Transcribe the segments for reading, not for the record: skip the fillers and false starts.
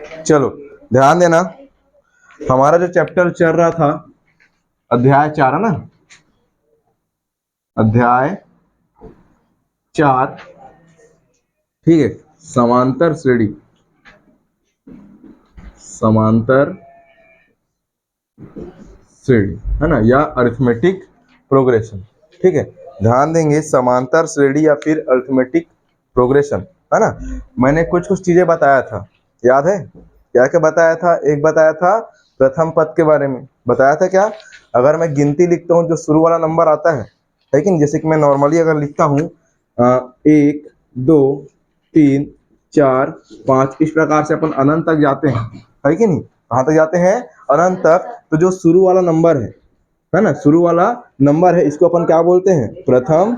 चलो ध्यान देना, हमारा जो चैप्टर चल रहा था अध्याय 4 है ना, अध्याय 4, ठीक है। समांतर श्रेणी, समांतर श्रेणी है ना, या अरिथमेटिक प्रोग्रेशन, ठीक है। ध्यान देंगे समांतर श्रेणी या फिर अरिथमेटिक प्रोग्रेशन, है ना। मैंने कुछ कुछ चीजें बताया था, याद है क्या क्या बताया था? एक बताया था प्रथम पद के बारे में, बताया था क्या? अगर मैं गिनती लिखता हूँ जो शुरू वाला नंबर आता है, लेकिन जैसे कि मैं नॉर्मली अगर लिखता हूँ 1 2 3 4 5, इस प्रकार से अपन अनंत तक जाते हैं, है कि नहीं? कहाँ तक जाते हैं? अनंत तक। तो जो शुरू वाला नंबर है ना, शुरू वाला नंबर है, इसको अपन क्या बोलते हैं? प्रथम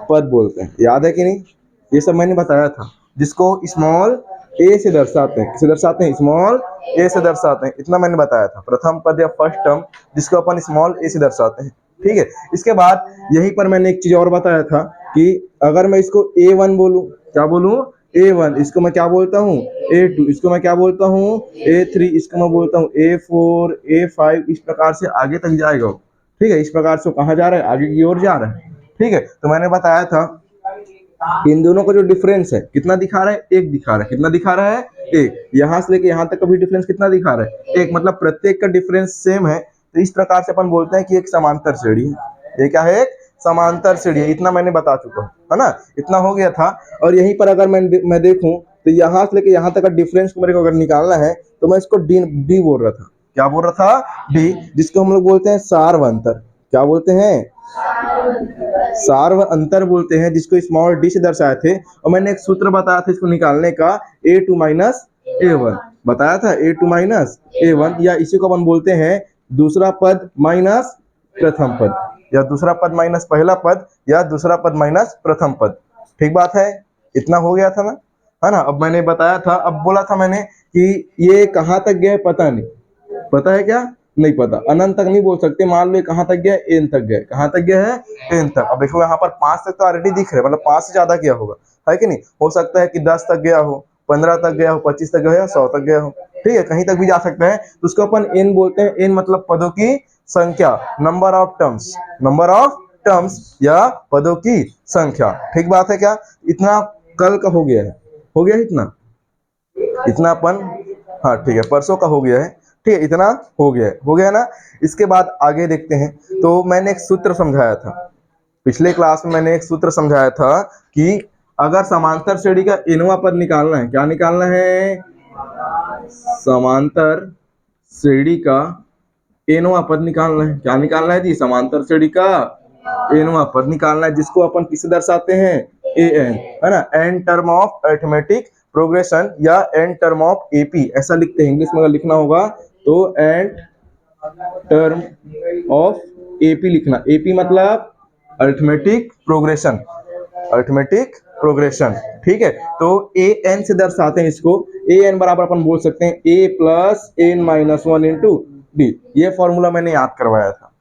पद बोलते हैं। याद है कि नहीं? ये सब मैंने बताया था, जिसको स्मॉल ए से दर्शाते हैं। किसे दर्शाते हैं? स्मॉल ए से दर्शाते हैं। इतना मैंने बताया था, प्रथम पद या फर्स्ट टर्म जिसको अपन स्मॉल ए से दर्शाते हैं, ठीक है। इसके बाद यहीं पर मैंने एक चीज और बताया था कि अगर मैं इसको A1 बोलूं, क्या बोलूं? A1, इसको मैं क्या बोलता हूँ? A2, इसको मैं क्या बोलता हूँ? A3, इसको मैं बोलता हूँ A4, A5, इस प्रकार से आगे तक जाएगा, ठीक है। इस प्रकार से कहाँ जा रहा है? आगे की ओर जा रहा है, ठीक है। तो मैंने बताया था इन दोनों का जो डिफरेंस है कितना दिखा रहा है? 1 दिखा रहा है। कितना दिखा रहा है? 1। यहां से लेके यहां तक का भी डिफरेंस कितना दिखा रहा है? 1। मतलब प्रत्येक का डिफरेंस सेम है, तो इस प्रकार से अपन बोलते हैं कि एक समांतर श्रेणी है। ये क्या है? एक समांतर श्रेणी है। इतना मैंने बता चुका हूँ, है ना, इतना हो गया था। और यहीं पर अगर मैं देखूं तो यहां से लेके यहां तक का डिफरेंस को मेरे को अगर निकालना है तो मैं इसको डी बोल रहा था। क्या बोल रहा था? डी, जिसको हम लोग बोलते हैं सार्व अंतर। क्या बोलते हैं? सार्व अंतर बोलते हैं, जिसको स्मॉल डी से दर्शाए थे। और मैंने एक सूत्र बताया था इसको निकालने का, A2 माइनस A1 बताया था, A2 माइनस A1, या इसी को अपन बोलते हैं दूसरा पद माइनस प्रथम पद, या दूसरा पद माइनस पहला पद, या दूसरा पद माइनस प्रथम पद। ठीक बात है, इतना हो गया था ना, है ना। अब मैंने बताया था, अब बोला था मैंने कि ये कहाँ तक गया पता नहीं, पता है क्या? नहीं पता। अनंत तक नहीं बोल सकते। मान लो कहाँ तक गया? एन तक गया। कहाँ तक गया है? एन तक। अब देखो यहाँ पर 5 तक तो ऑलरेडी दिख रहा है, मतलब 5 से ज्यादा गया होगा, है कि नहीं? हो सकता है कि 10 तक गया हो, 15 तक गया हो, 25 तक गया हो, या 100 तक गया हो, ठीक है, कहीं तक भी जा सकता है। तो उसको अपन एन बोलते हैं। एन मतलब पदों की संख्या, number of terms, number of terms या पदों की संख्या। ठीक बात है क्या? इतना कल का हो गया है, हो गया इतना, इतना अपन, हाँ ठीक है, परसों का हो गया है, ठीक है, इतना हो गया है, हो गया ना। इसके बाद आगे देखते हैं। तो मैंने एक सूत्र समझाया था पिछले क्लास में, मैंने एक सूत्र समझाया था कि अगर समांतर श्रेणी का इनवा पद निकालना है, क्या निकालना है? समांतर श्रेणी का एनवा पद निकालना है। क्या निकालना है जी? समांतर श्रेणी का एनवा पद निकालना है, जिसको अपन किसे दर्शाते हैं? एन, है ना, N term of arithmetic progression, या एन टर्म ऑफ एपी, ऐसा लिखते हैं। इंग्लिश में अगर लिखना होगा तो एन टर्म ऑफ एपी लिखना। एपी मतलब अरिथमेटिक प्रोग्रेशन, अरिथमेटिक प्रोग्रेशन, ठीक है। तो ए एन से दर्शाते हैं इसको। ए एन बराबर अपन बोल सकते हैं a plus n minus 1 into d. ये फॉर्मूला मैंने याद करवाया था,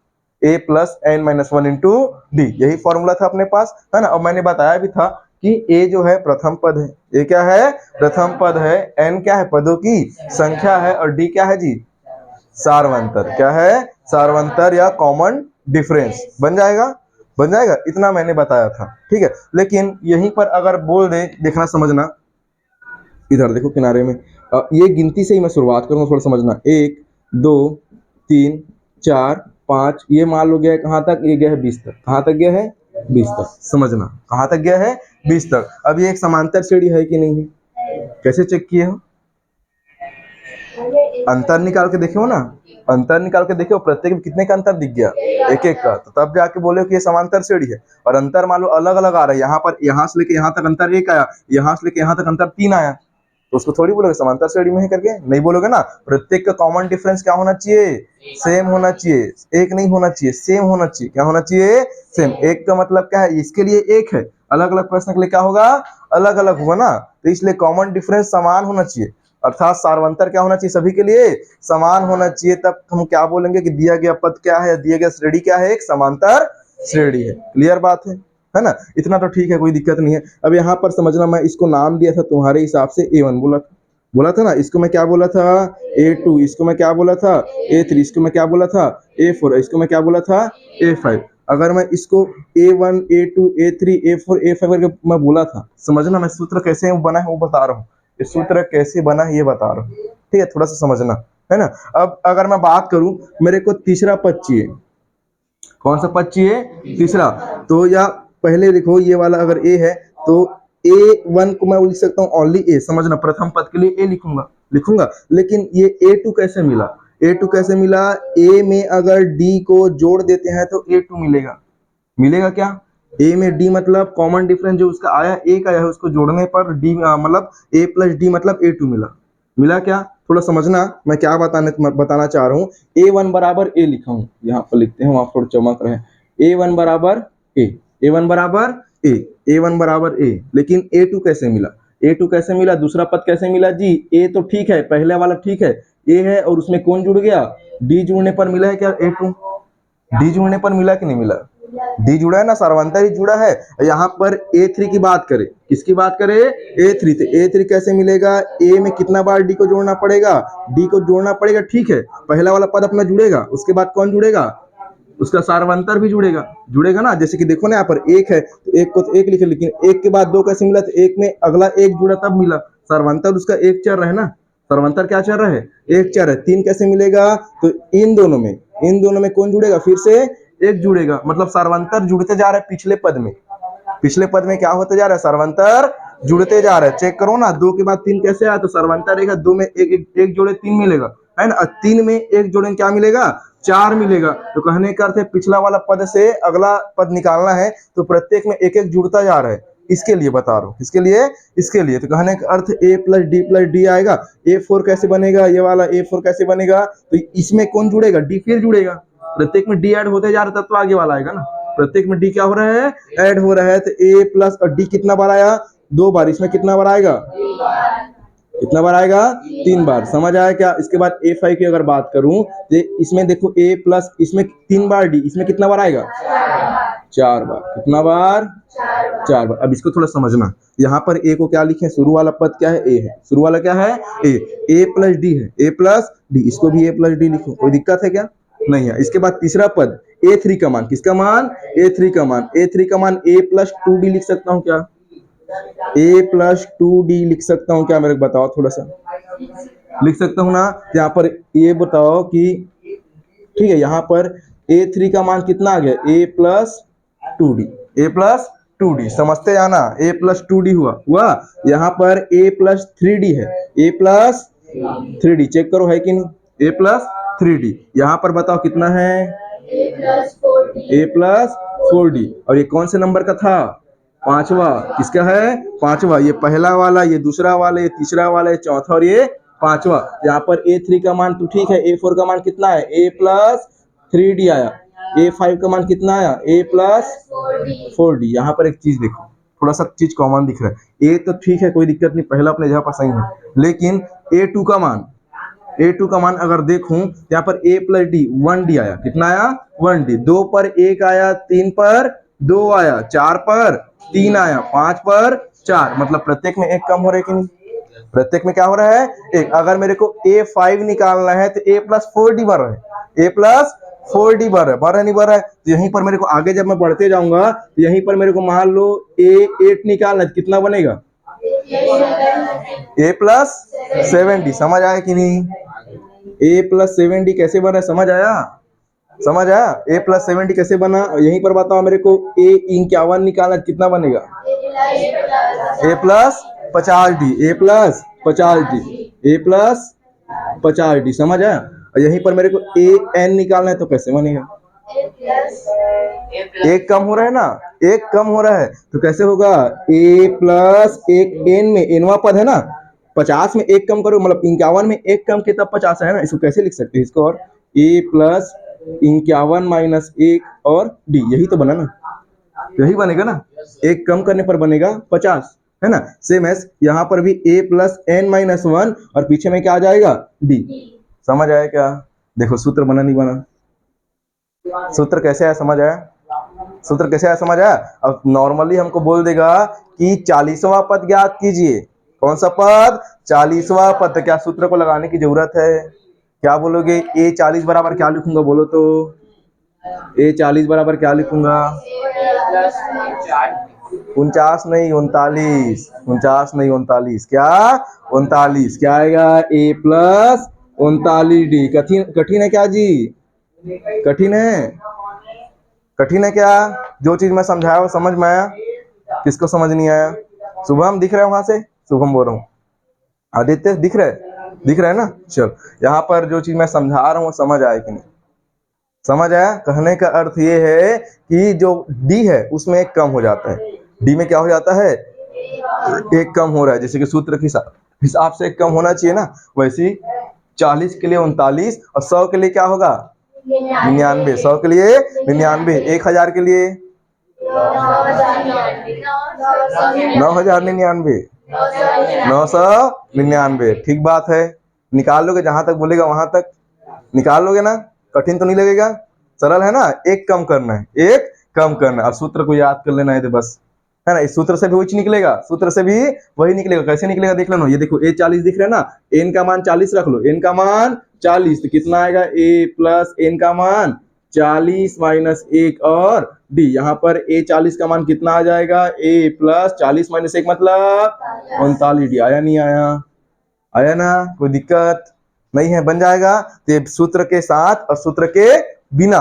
a plus n minus 1 into d, यही फॉर्मूला था अपने पास, है ना। और मैंने बताया भी था कि ए जो है प्रथम पद है, ए क्या है? प्रथम पद है। एन क्या है? पदों की संख्या है। और डी क्या है जी? सार्वंतर। क्या है? सार्वंतर या कॉमन डिफरेंस। बन जाएगा, बन जाएगा, इतना मैंने बताया था, ठीक है। लेकिन यहीं पर अगर बोल दे, देखना समझना, इधर देखो किनारे में, ये गिनती से ही मैं शुरुआत करूंगा, थोड़ा समझना। 1 2 3 4 5, ये मान लो गया है कहाँ तक? ये गया है 20 तक। कहाँ तक गया है? 20 तक। समझना, कहाँ तक गया है? 20 तक। अब ये एक समांतर श्रेणी है कि नहीं है? कैसे चेक किए हो? अंतर निकाल के देखे हो ना, अंतर निकाल के देखो, प्रत्येक में कितने का अंतर दिख गया? एक एक का। तो तब जाके बोले कि ये समांतर श्रेणी है। और अंतर मान लो अलग अलग आ रहा है, यहाँ पर यहाँ से लेके यहाँ तक अंतर 1 आया, यहाँ से लेके यहाँ तक अंतर 3 आया, तो उसको थोड़ी बोलोगे समांतर श्रेणी में है करके? नहीं बोलोगे ना। प्रत्येक का कॉमन डिफरेंस क्या होना चाहिए? सेम होना चाहिए, एक नहीं होना चाहिए, सेम होना चाहिए। क्या होना चाहिए? सेम। एक का मतलब क्या है? इसके लिए एक है, अलग अलग प्रश्न के लिए क्या होगा? अलग अलग होगा ना। तो इसलिए कॉमन डिफरेंस समान होना चाहिए, अर्थात सार्वंतर क्या होना चाहिए? सभी के लिए समान होना चाहिए। तब हम क्या बोलेंगे कि दिया गया पद क्या है, दिया गया श्रेणी क्या है? एक समांतर श्रेणी है। क्लियर बात है ना। इतना तो ठीक है, कोई दिक्कत नहीं है। अब यहाँ पर समझना, मैं इसको नाम दिया था तुम्हारे हिसाब से A1 बोला था, बोला था ना, इसको मैं क्या बोला था, A2, इसको मैं क्या बोला था, A3, इसको मैं क्या बोला था, A4, इसको मैं क्या बोला था, A5। अगर मैं इसको A1, A2, A3, A4, A5 करके मैं बोला था, समझना मैं सूत्र कैसे बना है वो बता रहा हूँ, ये सूत्र कैसे बना है ये बता रहा हूँ, ठीक है, थोड़ा सा समझना है ना। अब अगर मैं बात करूं, मेरे को तीसरा पद चाहिए, कौन सा पद चाहिए, तीसरा। तो या पहले देखो ये वाला अगर ए है तो A1 को मैं लिख सकता हूँ ओनली ए, समझना प्रथम पद के लिए ए लिखूंगा लिखूंगा। लेकिन ये A2 कैसे मिला, A2 कैसे मिला, ए में अगर डी को जोड़ देते हैं तो A2 मिलेगा, मिलेगा क्या, ए में डी मतलब कॉमन डिफरेंस जो उसका आया एक आया है उसको जोड़ने पर डी मतलब ए प्लस डी मतलब A2 मिला, मिला क्या, थोड़ा समझना मैं क्या बताना चाह रहा हूँ। A1 बराबर ए लिखा हूँ, यहाँ पर लिखते हैं वहां थोड़ा चमक रहे, A1 बराबर ए, A1 बराबर ए, A1 बराबर ए, लेकिन A2 कैसे मिला, A2 कैसे मिला, दूसरा पद कैसे मिला जी, ए तो ठीक है, पहले वाला ठीक है, ए है और उसमें कौन जुड़ गया, डी जुड़ने पर मिला है क्या A2, डी जुड़ने पर मिला कि नहीं मिला, डी जुड़ा है ना, सर्वांतर ही जुड़ा है। यहाँ पर A3 की बात करें, किसकी बात करें, A3, तो A3 कैसे मिलेगा, ए में कितना बार डी को जोड़ना पड़ेगा, डी को जोड़ना पड़ेगा, ठीक है, पहला वाला पद अपना जुड़ेगा, उसके बाद कौन जुड़ेगा, उसका सार्वंतर भी जुड़ेगा, जुड़ेगा ना, जैसे कि देखो ना यहाँ पर एक है तो एक को तो एक लिखे, लेकिन एक के बाद दो कैसे मिला, तो एक में अगला एक जुड़ा तब मिला, सार्वंतर उसका एक चर है ना, सार्वंतर क्या चर है, एक चर है, तीन कैसे मिलेगा, तो इन दोनों में कौन जुड़ेगा, फिर से एक जुड़ेगा, मतलब सार्वंतर जुड़ते जा रहा है, पिछले पद में क्या होते जा रहा है, सार्वंतर जुड़ते जा रहा है, चेक करो ना, दो के बाद तीन कैसे आया, तो सार्वंतर रहेगा, दो में एक जोड़े तीन मिलेगा, है ना, तीन में एक जोड़े क्या मिलेगा, चार मिलेगा। तो कहने का अर्थ है पिछला वाला पद से अगला पद निकालना है तो प्रत्येक में एक एक जुड़ता जा रहा है, इसके लिए बता रहा हूँ, इसके लिए, इसके लिए तो कहने का अर्थ A प्लस डी आएगा, A4 कैसे बनेगा, ये वाला A4 कैसे बनेगा, तो इसमें कौन जुड़ेगा, डी फिर जुड़ेगा, प्रत्येक में डी ऐड होते जा रहा है तब तो आगे वाला आएगा ना, प्रत्येक में डी क्या हो रहा है, ऐड हो रहा है, तो A प्लस और डी कितना बार आया, दो बार, इसमें कितना बार आएगा, कितना बार आएगा, तीन बार, समझ आया क्या। इसके बाद A5 की अगर बात करूं तो इसमें देखो A प्लस, इसमें तीन बार डी, इसमें कितना बार आएगा, चार बार, कितना बार, चार बार। अब इसको थोड़ा समझना, यहाँ पर ए को क्या लिखे, शुरू वाला पद क्या है, ए है, शुरू वाला क्या है, ए प्लस डी है, ए प्लस डी, इसको भी ए प्लस डी लिखो, कोई दिक्कत है क्या, नहीं है। इसके बाद तीसरा पद A3 का मान, किसका मान, A3 का मान, A3 का मान A प्लस 2D लिख सकता हूँ क्या, A प्लस 2D लिख सकता हूँ क्या, मेरे को बताओ, थोड़ा सा लिख सकता हूँ ना, यहाँ पर ये बताओ कि ठीक है, यहाँ पर A3 का मान कितना आ गया, A plus 2D, A plus 2D, समझते जाना, A प्लस 2D हुआ यहाँ पर A प्लस 3D है, A प्लस 3D चेक करो है कि नहीं, A प्लस 3D, यहाँ पर बताओ कितना है, A प्लस 4D, और ये कौन से नंबर का था, पांचवा, किसका है, पांचवा, ये पहला वाला, ये दूसरा वाला, ये तीसरा वाला, ये चौथा और ये पांचवा। यहाँ पर A3 का मान तो ठीक है, A4 का मान कितना है, A प्लस 3D आया, A5 का मान कितना आया, A प्लस 4D। यहाँ पर एक चीज देखो, थोड़ा सा चीज कॉमन दिख रहा है, A तो ठीक है कोई दिक्कत नहीं, पहला अपने जगह पर सही है, लेकिन A2 का मान अगर देखूं यहाँ पर A प्लस डी 1D आया, कितना आया, 1D, दो पर एक आया, तीन पर दो आया, चार पर तीन आया, पांच पर चार, मतलब प्रत्येक में एक कम हो रहा है कि नहीं, प्रत्येक में क्या हो रहा है, एक। अगर मेरे को A5 निकालना है तो A प्लस 4D बढ़ रहा है, A प्लस 4D बढ़ रहा है नहीं बढ़ रहा है, तो यहीं पर मेरे को आगे जब मैं बढ़ते जाऊंगा तो यहीं पर मेरे को मान लो A8 निकालना है, कितना बनेगा, A प्लस 7D, समझ आया कि नहीं, A प्लस 7D कैसे बना, समझ आया, समझ आया, A प्लस 7D कैसे बना, यहीं पर बताओ मेरे को A51 निकालना कितना बनेगा, A plus 50D, A plus 50D, A plus 50D, समझ आया। और यहीं पर मेरे को AN निकालना है तो कैसे बनेगा, एक कम हो रहा है ना, एक कम हो रहा है तो कैसे होगा, A प्लस एक N में Nवा पद है ना, 50 में एक कम करो, मतलब 51 में एक कम के तब 50 है ना, इसको कैसे लिख सकते हैं इसको, और A प्लस 51 माइनस एक और D, यही तो बना ना, यही बनेगा ना, एक कम करने पर बनेगा 50, है ना। सेम एस यहाँ पर भी A प्लस N माइनस 1 और पीछे में क्या आ जाएगा, D, समझ आया क्या। देखो सूत्र बना नहीं बना, सूत्र कैसे आया समझ आया, सूत्र कैसे आया समझ आया। अब नॉर्मली हमको बोल देगा कि 40वां पद ज्ञात कीजिए, कौन सा पद? 40वां पद। क्या सूत्र को लगाने की जरूरत है? क्या बोलोगे? A40 बराबर क्या लिखूंगा बोलो तो? A40 बराबर क्या लिखूंगा? 49 नहीं 39, 49 नहीं 39, क्या 39? क्या आएगा? A+39D। कठिन कठिन है क्या जी? कठिन है? कठिन है क्या? जो चीज मैं समझाया वो समझ में आया? किसको समझ नहीं आया? शुभम दिख रहा है वहां से? शुभम बोल रहा हूँ। आदित्य दिख रहा है? दिख रहा है ना? चल, यहाँ पर जो चीज मैं समझा रहा हूँ समझ आया कि नहीं? समझ आया? कहने का अर्थ ये है कि जो डी है उसमें एक कम हो जाता है। डी में क्या हो जाता है? एक कम हो रहा है। जैसे कि सूत्र के हिसाब से एक कम होना चाहिए ना, वैसे 40 के लिए 39 और 100 के लिए क्या होगा? 99। 100 के लिए 99, 1000 के लिए 9099, 999। ठीक बात है। निकाल लोगे? जहां तक बोलेगा वहां तक निकाल लोगे ना? कठिन तो नहीं लगेगा? सरल है ना? एक कम करना है, एक कम करना है और सूत्र को याद कर लेना है तो बस, है ना? इस सूत्र से भी वही निकलेगा, सूत्र से भी वही निकलेगा। कैसे निकलेगा देख लेना। ये देखो A40 दिख रहा है ना, n का मान 40 रख लो, n का मान 40 तो कितना आएगा? A+n का मान 40 माइनस 1 और d। यहाँ पर A40 का मान कितना आ जाएगा? A+40 माइनस 1 मतलब 39D। आया नहीं आया? आया ना? कोई दिक्कत नहीं है? बन जाएगा। तो सूत्र के साथ और सूत्र के बिना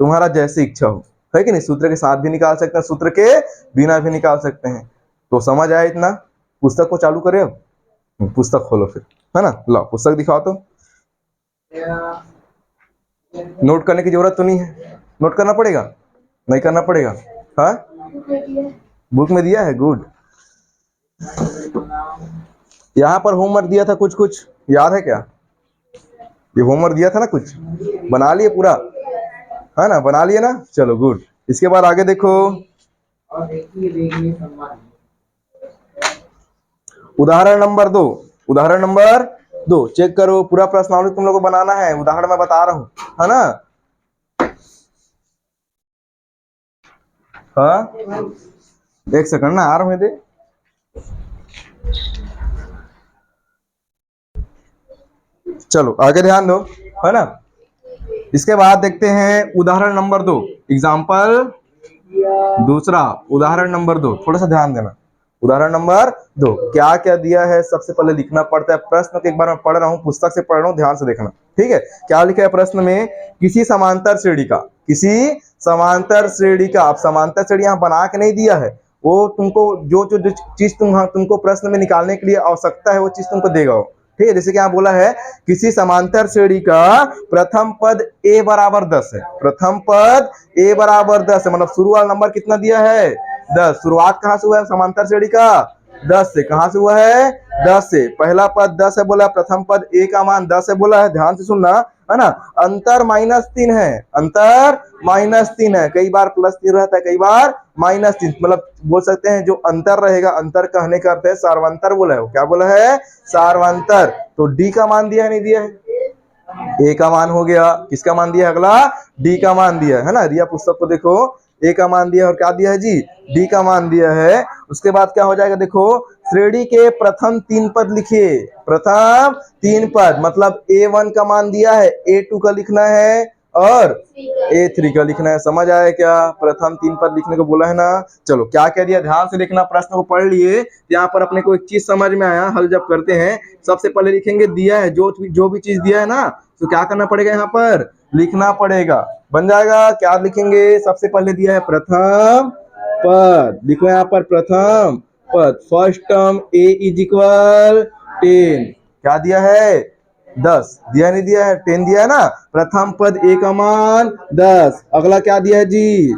तुम्हारा जैसे इच्छा हो, है कि नहीं? सूत्र के साथ भी निकाल सकते हैं, सूत्र के बिना भी निकाल सकते हैं। तो समझ आया इतना? पुस्तक को चालू करें अब? पुस्तक खोलो फिर, है ना? लो पुस्तक दिखाओ तो। नोट करने की जरूरत तो नहीं है? नोट करना पड़ेगा? नहीं करना पड़ेगा? हाँ, बुक में दिया है। गुड। यहाँ पर होमवर्क दिया था कुछ कुछ, याद है क्या? ये होमवर्क दिया था ना कुछ, बना लिए पूरा, है ना? बना लिए ना? चलो गुड। इसके बाद आगे देखो, उदाहरण नंबर 2। उदाहरण नंबर 2 चेक करो। पूरा प्रश्नावली तुम लोग को बनाना है, उदाहरण मैं बता रहा हूँ, है ना? हाँ, एक सेकंड ना, आ रहा हूँ। दे चलो आगे ध्यान दो, है ना? इसके बाद देखते हैं उदाहरण नंबर 2, एग्जाम्पल दूसरा। उदाहरण नंबर 2 थोड़ा सा ध्यान देना। उदाहरण नंबर 2 क्या क्या दिया है सबसे पहले लिखना पड़ता है। प्रश्न को एक बार मैं पढ़ रहा हूँ, पुस्तक से पढ़ रहा हूँ, ध्यान से देखना, ठीक है? क्या लिखा है प्रश्न में? किसी समांतर श्रेणी का, किसी समांतर श्रेणी का। अब समांतर श्रेणी यहाँ बना के नहीं दिया है, वो तुमको जो जो चीज तुमको प्रश्न में निकालने के लिए आवश्यकता है वो चीज तुमको देगा वो, ठीक है? जैसे कि यहाँ बोला है किसी समांतर श्रेणी का प्रथम पद a बराबर 10 है। प्रथम पद a बराबर 10 है, मतलब शुरू वाला नंबर कितना दिया है? 10। शुरुआत कहां से हुआ है समांतर श्रेणी का? 10 से। कहां से हुआ है? 10 से। पहला पद 10 है बोला, प्रथम पद a का मान 10 है बोला है, ध्यान से सुनना, है ना? अंतर -3 है, अंतर -3 है। कई बार +3 रहता है, कई बार -3, मतलब बोल सकते हैं जो अंतर रहेगा, अंतर कहने का अर्थ है सार्वंतर बोला है। क्या बोला है? सार्वंतर। तो डी का मान दिया है नहीं दिया है? ए का मान हो गया, किसका मान दिया है? अगला डी का मान दिया है ना? रिया पुस्तक को देखो, ए का मान दिया और क्या दिया है जी? डी का मान दिया है। उसके बाद क्या हो जाएगा देखो, श्रेणी के प्रथम 3 पद लिखिए। प्रथम 3 पद मतलब A1 का मान दिया है, A2 का लिखना है और A3 का लिखना है। समझ आया क्या? प्रथम 3 पद लिखने को बोला है ना? चलो क्या कह दिया ध्यान से देखना, प्रश्न को पढ़ लिए। यहाँ पर अपने को एक चीज समझ में आया, हल जब करते हैं सबसे पहले लिखेंगे दिया है, जो भी चीज दिया है ना तो क्या करना पड़ेगा? यहाँ पर लिखना पड़ेगा। बन जाएगा। क्या लिखेंगे? सबसे पहले दिया है प्रथम पद, लिखो यहाँ पर प्रथम पद। First term a is equal 10। क्या दिया है? 10 दिया नहीं दिया है? 10 दिया है ना? प्रथम पद a का मान 10। अगला क्या दिया है जी?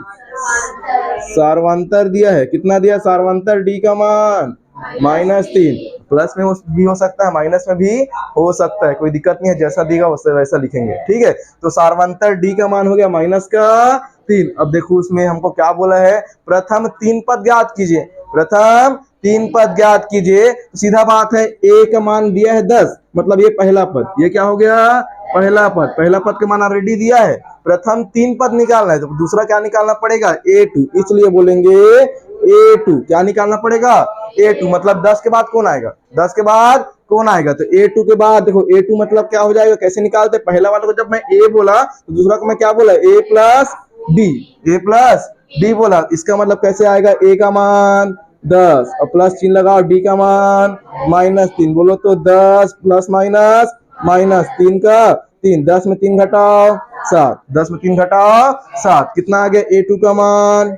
सार्वंतर दिया है। कितना दिया? सार्वंतर d का मान -3। प्लस में भी हो सकता है, माइनस में भी हो सकता है, कोई दिक्कत नहीं है, जैसा दिएगा वैसा लिखेंगे, ठीक है? तो सार्वंतर डी का मान हो गया -3। अब देखो उसमें हमको क्या बोला है? प्रथम 3 पद ज्ञात कीजिए। प्रथम 3 पद ज्ञात कीजिए। सीधा बात है, ए का मान दिया है 10, मतलब ये पहला पद, ये क्या हो गया? पहला पद। पहला पद का मान ऑलरेडी दिया है, प्रथम 3 पद निकालना है तो दूसरा क्या निकालना पड़ेगा? A2, इसलिए बोलेंगे A2 क्या निकालना पड़ेगा? A2 मतलब 10 के बाद कौन आएगा? 10 के बाद कौन आएगा? तो A2 के बाद देखो A2 मतलब क्या हो जाएगा? कैसे निकालते? पहला वाला को जब मैं A बोला तो दूसरा को मैं क्या बोला? A plus D, A plus D बोला। इसका मतलब कैसे आएगा? A का मान 10 और प्लस चिन्ह लगाओ, डी का मान -3 बोलो तो 10 प्लस माइनस -3 का 3, 10 में 3 घटाओ 7, 10 में 3 घटाओ 7, कितना आ गया? A2 का मान।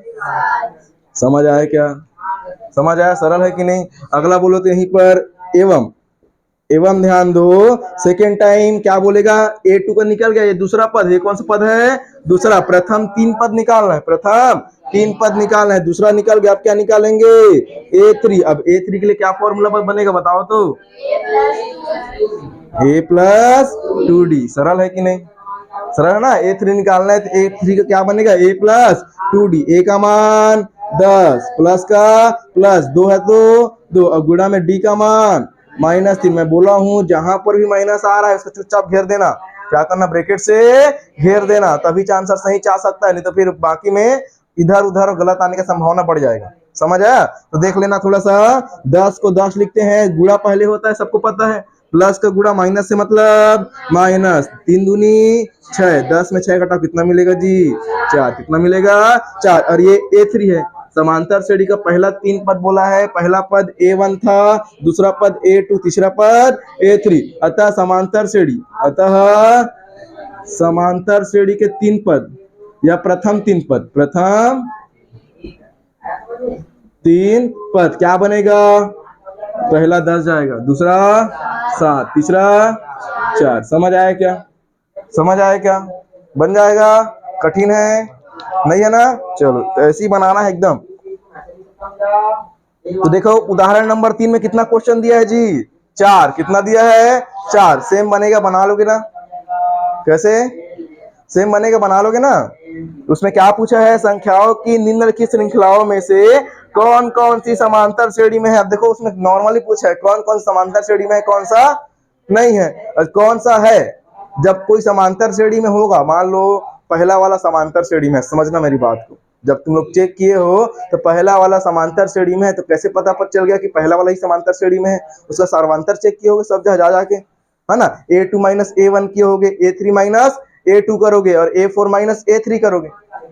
समझ आया क्या? समझ आया? सरल है कि नहीं? अगला बोलो तो यहीं पर एवं, एवं ध्यान दो। सेकेंड टाइम क्या बोलेगा? A2 का निकल गया, ये दूसरा पद, ये कौन सा पद है? दूसरा। प्रथम 3 पद निकालना है, प्रथम 3 पद निकालना है, दूसरा निकल गया। अब क्या निकालेंगे? A3। अब A3 के लिए क्या फॉर्मूला बनेगा बताओ तो? A plus 2D। सरल है कि नहीं? सरल है ना? A3 निकालना है तो A3 का क्या बनेगा? A plus 2D। A का मान 10 प्लस का प्लस 2 है तो 2 और गुणा में D का मान -3। मैं बोला हूं जहां पर भी माइनस आ रहा है उसको चुपचाप घेर देना। क्या करना? ब्रैकेट से घेर देना, तभी आंसर सही जा सकता है, नहीं तो फिर बाकी में इधर उधर गलत आने का संभावना बढ़ जाएगा। समझ आया? तो देख लेना थोड़ा सा। 10 को 10 लिखते हैं, गुणा पहले होता है, सबको पता है। प्लस का गुणा माइनस से मतलब माइनस, 3 दूनी 6, 10 में 6 घटाओ कितना मिलेगा जी? 4। कितना मिलेगा? 4। और ये A3 है। समांतर श्रेणी का पहला 3 पद बोला है। पहला पद A1 था, दूसरा पद A2, तीसरा पद A3। अतः समांतर श्रेणी, अतः समांतर श्रेणी के 3 पद या प्रथम 3 पद, प्रथम 3 पद क्या बनेगा? पहला 10 जाएगा, दूसरा 7, तीसरा 4। समझ आया क्या? समझ आया क्या? बन जाएगा? कठिन है नहीं है ना? चलो तो ऐसे ही बनाना है एकदम। तो देखो उदाहरण नंबर 3 में कितना क्वेश्चन दिया है जी? 4। कितना दिया है? 4। सेम बनेगा, बना लोगे ना? कैसे सेम बनेगा? बना लोगे ना? उसमें क्या पूछा है? संख्याओं की निम्नलिखित श्रृंखलाओं में से कौन कौन सी समांतर श्रेणी में है। अब देखो उसमें नॉर्मली पूछा है कौन कौन समांतर श्रेणी में है, कौन सा नहीं है। और कौन सा है? जब कोई समांतर श्रेणी में होगा, मान लो पहला वाला समांतर श्रेणी में, समझना मेरी बात को, जब तुम लोग चेक किए हो तो पहला वाला समांतर श्रेणी में है, तो कैसे पता चल गया कि पहला वाला ही समांतर श्रेणी में है? उसका सर्वांतर चेक किए होगे सब जगह जा जाके, है ना? A2 माइनस A1 किए होगे, A3 माइनस A2 करोगे और A4 माइनस A3 करोगे,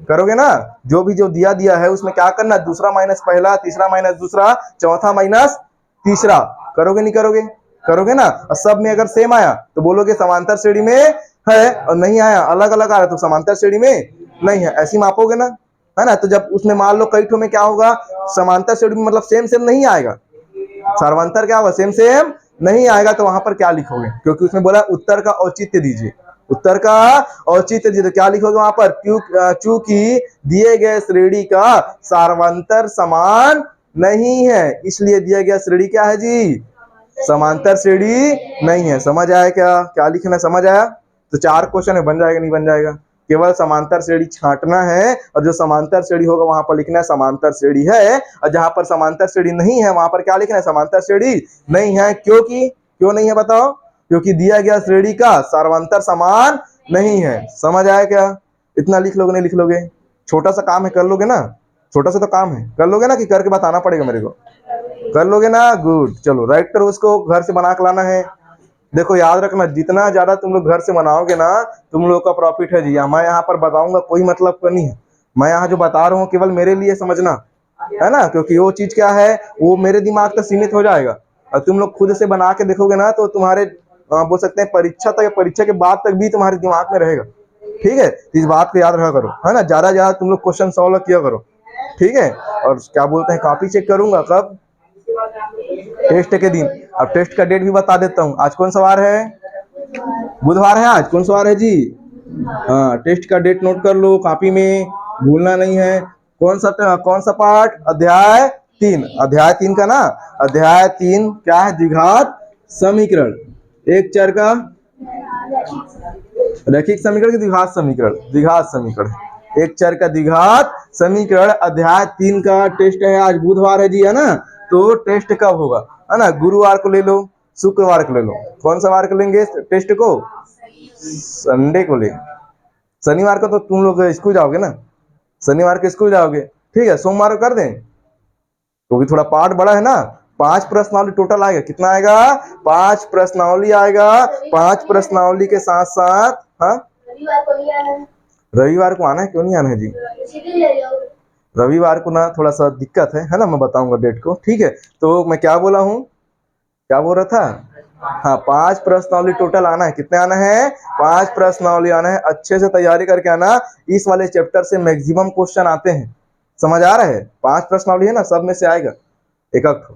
करोगे ना? जो भी जो दिया है उसमें क्या करना? दूसरा माइनस पहला, तीसरा माइनस दूसरा, चौथा माइनस तीसरा। करोगे नहीं करोगे? करोगे ना? और सब में अगर सेम आया तो बोलोगे समांतर श्रेणी में है, और नहीं आया अलग अलग आ रहा तो समांतर श्रेणी में नहीं है। ऐसी मापोगे ना, है ना? तो जब उसमें मान लो कई ठो में क्या होगा? समांतर श्रेणी में मतलब सेम सेम नहीं आएगा, सर्वांतर क्या होगा? सेम सेम नहीं आएगा। तो वहां पर क्या लिखोगे? क्योंकि उसमें बोला उत्तर का औचित्य दीजिए, उत्तर का औचित्य दीजिए। तो क्या लिखोगे वहां पर? चूंकि दिए गए श्रेणी का सर्वांतर समान नहीं है, इसलिए दिया गया श्रेणी क्या है जी? समांतर श्रेणी नहीं है। समझ आया क्या? क्या लिखना समझ आया? तो 4 क्वेश्चन है, बन जाएगा नहीं बन जाएगा? केवल समांतर श्रेणी छांटना है और जो समांतर श्रेणी होगा वहां पर लिखना है समांतर श्रेणी है, और जहां पर समांतर श्रेणी नहीं है वहां पर क्या लिखना है? समांतर श्रेणी नहीं है। क्योंकि क्यों नहीं है बताओ? क्योंकि दिया गया श्रेणी का सर्वांतर समान नहीं है। समझ आया क्या? इतना लिख लोगे नहीं लिख लोगे? छोटा सा काम है, कर लोगे ना? छोटा सा तो काम है, कर लोगे ना कि करके बताना पड़ेगा मेरे को? कर लोगे ना? गुड। चलो राइट करो, उसको घर से बना के लाना है। देखो याद रखना, जितना ज्यादा तुम लोग घर से बनाओगे ना तुम लोग का प्रॉफिट है जी। मैं यहाँ पर बताऊंगा कोई मतलब का नहीं है, मैं यहाँ जो बता रहा हूँ केवल मेरे लिए समझना, है ना? क्योंकि वो चीज क्या है, वो मेरे दिमाग तक सीमित हो जाएगा, और तुम लोग खुद से बना के देखोगे ना तो तुम्हारे बोल सकते हैं परीक्षा तक, परीक्षा के बाद तक भी तुम्हारे दिमाग में रहेगा। ठीक है? इस बात को याद रखा करो, है ना? ज्यादा ज्यादा तुम लोग क्वेश्चन सॉल्व किया करो, ठीक है? और क्या बोलते हैं, कॉपी चेक करूंगा कब? टेस्ट के दिन। अब टेस्ट का डेट भी बता देता हूँ। आज कौन सा वार है? बुधवार है। आज कौन सा वार है जी? हाँ, टेस्ट का डेट नोट कर लो कॉपी में, भूलना नहीं है। कौन सा पार्ट? अध्याय 3। अध्याय 3 का ना, अध्याय 3 क्या है? द्विघात समीकरण। एक चर का रैखिक समीकरण की द्विघात समीकरण? द्विघात समीकरण। एक चर का द्विघात समीकरण अध्याय 3 का टेस्ट है। आज बुधवार है जी, है ना? तो टेस्ट कब होगा, है ना? गुरुवार को ले लो, शुक्रवार को ले लो। कौन सा वार को लेंगे टेस्ट को? संडे को ले। शनिवार को तो तुम लोग स्कूल जाओगे ना, शनिवार को स्कूल जाओगे, ठीक है? सोमवार को कर दें? क्योंकि थोड़ा पार्ट बड़ा है ना। 5 प्रश्नावली टोटल आएगा, कितना आएगा? 5 प्रश्नावली आएगा। 5 प्रश्नावली के साथ साथ, हाँ, रविवार को आना है, क्यों नहीं आना है जी? रविवार को ना थोड़ा सा दिक्कत है ना, मैं बताऊंगा डेट को, ठीक है। तो मैं क्या बोला हूँ, क्या बोल रहा था? हाँ, 5 प्रश्नावली टोटल आना है। कितने आना है? 5 प्रश्नावली आना है। अच्छे से तैयारी करके आना, इस वाले चैप्टर से मैक्सिमम क्वेश्चन आते हैं। समझ आ रहा है? 5 प्रश्नावली है ना, सब में से आएगा एक एक,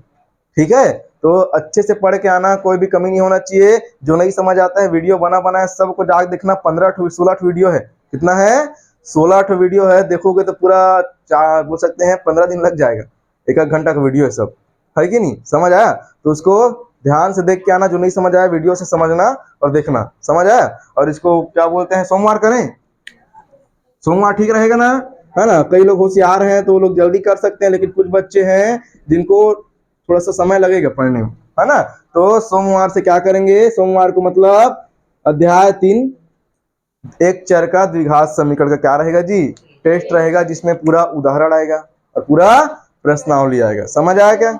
ठीक है। तो अच्छे से पढ़ के आना, कोई भी कमी नहीं होना चाहिए। जो नहीं समझ आता है, वीडियो बना बनाया सबको जाके देखना। 16 वीडियो है। कितना है? 16 वीडियो है। देखोगे तो पूरा बोल सकते हैं 15 दिन लग जाएगा। एक एक घंटा का वीडियो है सब, है कि नहीं? समझ आया? तो उसको ध्यान से देख के आना। जो नहीं समझ आया, वीडियो से समझना और देखना। समझ आया? और इसको क्या बोलते हैं, सोमवार करें? सोमवार ठीक रहेगा ना, है ना? कई लोग होशियार हैं तो वो लोग जल्दी कर सकते हैं, लेकिन कुछ बच्चे हैं जिनको थोड़ा सा समय लगेगा पढ़ने में, है ना? तो सोमवार से क्या करेंगे? सोमवार को मतलब अध्याय 3 एक चर का द्विघात समीकरण का क्या रहेगा जी? टेस्ट रहेगा, जिसमें पूरा उदाहरण आएगा और पूरा प्रश्नावली आएगा। समझ आया क्या?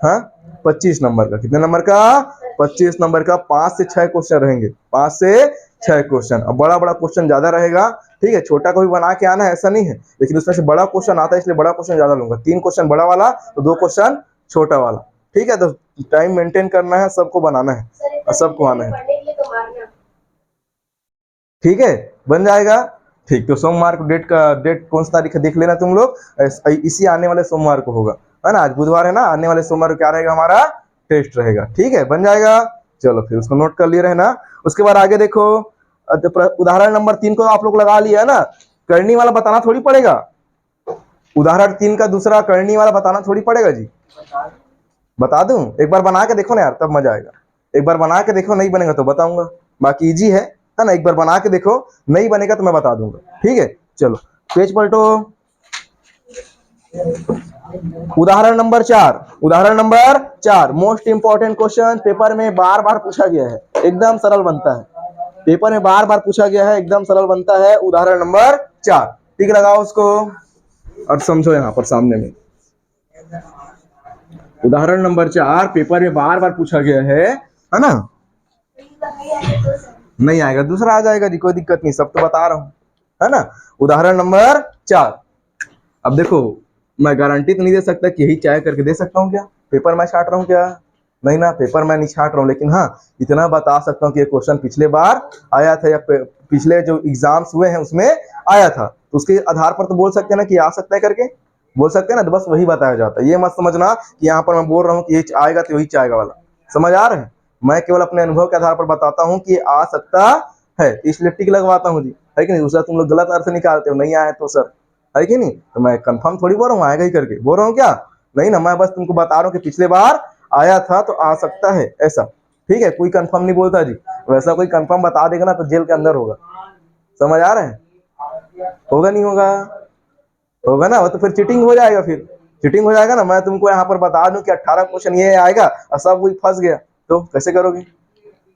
हाँ, 25 नंबर का। कितने नंबर का? 25 नंबर का। 5 से 6 क्वेश्चन रहेंगे, 5 से 6 क्वेश्चन। अब बड़ा बड़ा क्वेश्चन ज्यादा रहेगा, ठीक है। छोटा को भी बना के आना है, ऐसा नहीं है, लेकिन उसमें से बड़ा क्वेश्चन आता है, इसलिए बड़ा क्वेश्चन ज्यादा लूंगा। 3 क्वेश्चन बड़ा वाला तो 2 क्वेश्चन छोटा वाला, ठीक है। तो टाइम मेंटेन करना है, सबको बनाना है और सबको आना है, ठीक है। बन जाएगा, ठीक। तो सोमवार को डेट कौन सी तारीख है देख लेना तुम लोग। इसी आने वाले सोमवार को होगा, है ना? आज बुधवार है ना, आने वाले सोमवार को क्या रहेगा? हमारा टेस्ट रहेगा, ठीक है। बन जाएगा। चलो फिर उसको नोट कर लिए रहना। उसके बाद आगे देखो, उदाहरण नंबर 3 को आप लोग लगा लिया है ना। करनी वाला बताना थोड़ी पड़ेगा। उदाहरण 3 का दूसरा करनी वाला बताना थोड़ी पड़ेगा जी। बता दूं? एक बार बना के देखो ना यार, तब मजा आएगा। एक बार बना के देखो, नहीं बनेगा तो बताऊंगा। बाकी इजी है ना? एक बार बना के देखो, नहीं बनेगा तो मैं बता दूंगा, ठीक है। चलो पेज पलटो। उदाहरण नंबर 4, उदाहरण number 4 most important question, paper में बार बार पूछा गया है, एकदम सरल बनता है। पेपर में बार बार पूछा गया है, एकदम सरल बनता है। उदाहरण नंबर 4, ठीक लगाओ उसको और समझो यहाँ पर सामने में। उदाहरण नंबर 4 पेपर में बार बार पूछा गया है ना? नहीं आएगा, दूसरा आ जाएगा जी, कोई दिक्कत नहीं, सब तो बता रहा हूं, है ना? उदाहरण नंबर 4। अब देखो, मैं गारंटी तो नहीं दे सकता कि यही चाय करके दे सकता हूँ क्या? पेपर मैं छाट रहा हूँ क्या? नहीं ना, पेपर मैं नहीं छाट रहा हूँ, लेकिन हाँ इतना बता सकता हूँ कि ये क्वेश्चन पिछले बार आया था, या पिछले जो एग्जाम्स हुए हैं उसमें आया था। तो उसके आधार पर तो बोल सकते हैं ना कि आ सकता है करके, बोल सकते हैं ना। तो बस वही बताया जाता है। ये मत समझना कि यहाँ पर मैं बोल रहा हूँ कि ये आएगा तो वही आएगा वाला। समझ आ रहा है? मैं केवल अपने अनुभव के आधार पर बताता हूँ कि आ सकता है, इसलिए टिक लगवाता हूँ जी, है कि नहीं? दूसरा तुम लोग गलत अर्थ निकालते हो, नहीं आए तो सर, है कि नहीं? तो मैं कंफर्म थोड़ी बोल रहा हूँ आएगा ही करके, बोल रहा हूँ क्या? नहीं ना, मैं बस तुमको बता रहा हूँ कि पिछले बार आया था तो आ सकता है, ऐसा, ठीक है। कोई कंफर्म नहीं बोलता जी। वैसा कोई कंफर्म बता देगा ना तो जेल के अंदर होगा। समझ आ रहा है? होगा नहीं होगा? होगा ना, वो तो फिर चीटिंग हो जाएगा, फिर चीटिंग हो जाएगा ना। मैं तुमको यहाँ पर बता दूं कि 18 क्वेश्चन ये आएगा और सब कोई फंस गया, तो कैसे करोगे?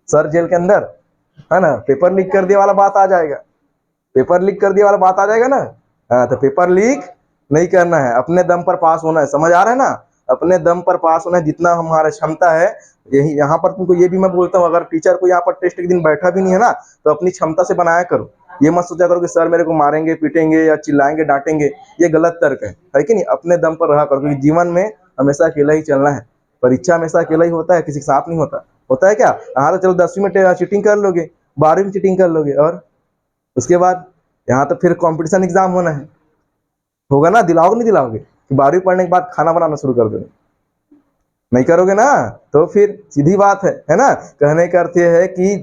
सर जेल के अंदर, है ना? पेपर लीक कर दिया वाला बात आ जाएगा, पेपर लीक कर दिया वाला बात आ जाएगा ना। हाँ, तो पेपर लीक नहीं करना है, अपने दम पर पास होना है। समझ आ रहा है ना? अपने दम पर पास होना है, जितना हमारा क्षमता है। यही यहाँ पर तुमको ये भी मैं बोलता हूँ, अगर टीचर को यहाँ पर टेस्ट के दिन बैठा भी नहीं है ना, तो अपनी क्षमता से बनाया करो। ये मत सोचा करो कि सर मेरे को मारेंगे पीटेंगे या चिल्लाएंगे डांटेंगे, ये गलत तर्क है कि नहीं? अपने दम पर रहा करो, क्योंकि जीवन में हमेशा अकेला ही चलना है। परीक्षा हमेशा अकेला ही होता है, किसी के साथ नहीं होता। होता है क्या? हाँ तो चलो 10वीं में चीटिंग कर लोगे, 12वीं में चीटिंग कर लोगे, और उसके बाद यहाँ तो फिर कंपटीशन एग्जाम होना है, होगा ना? दिलाओगे नहीं दिलाओगे? 12वीं पढ़ने के बाद खाना बनाना शुरू कर दोगे? नहीं करोगे ना, तो फिर सीधी बात है ना? कहने का अर्थ यह है कि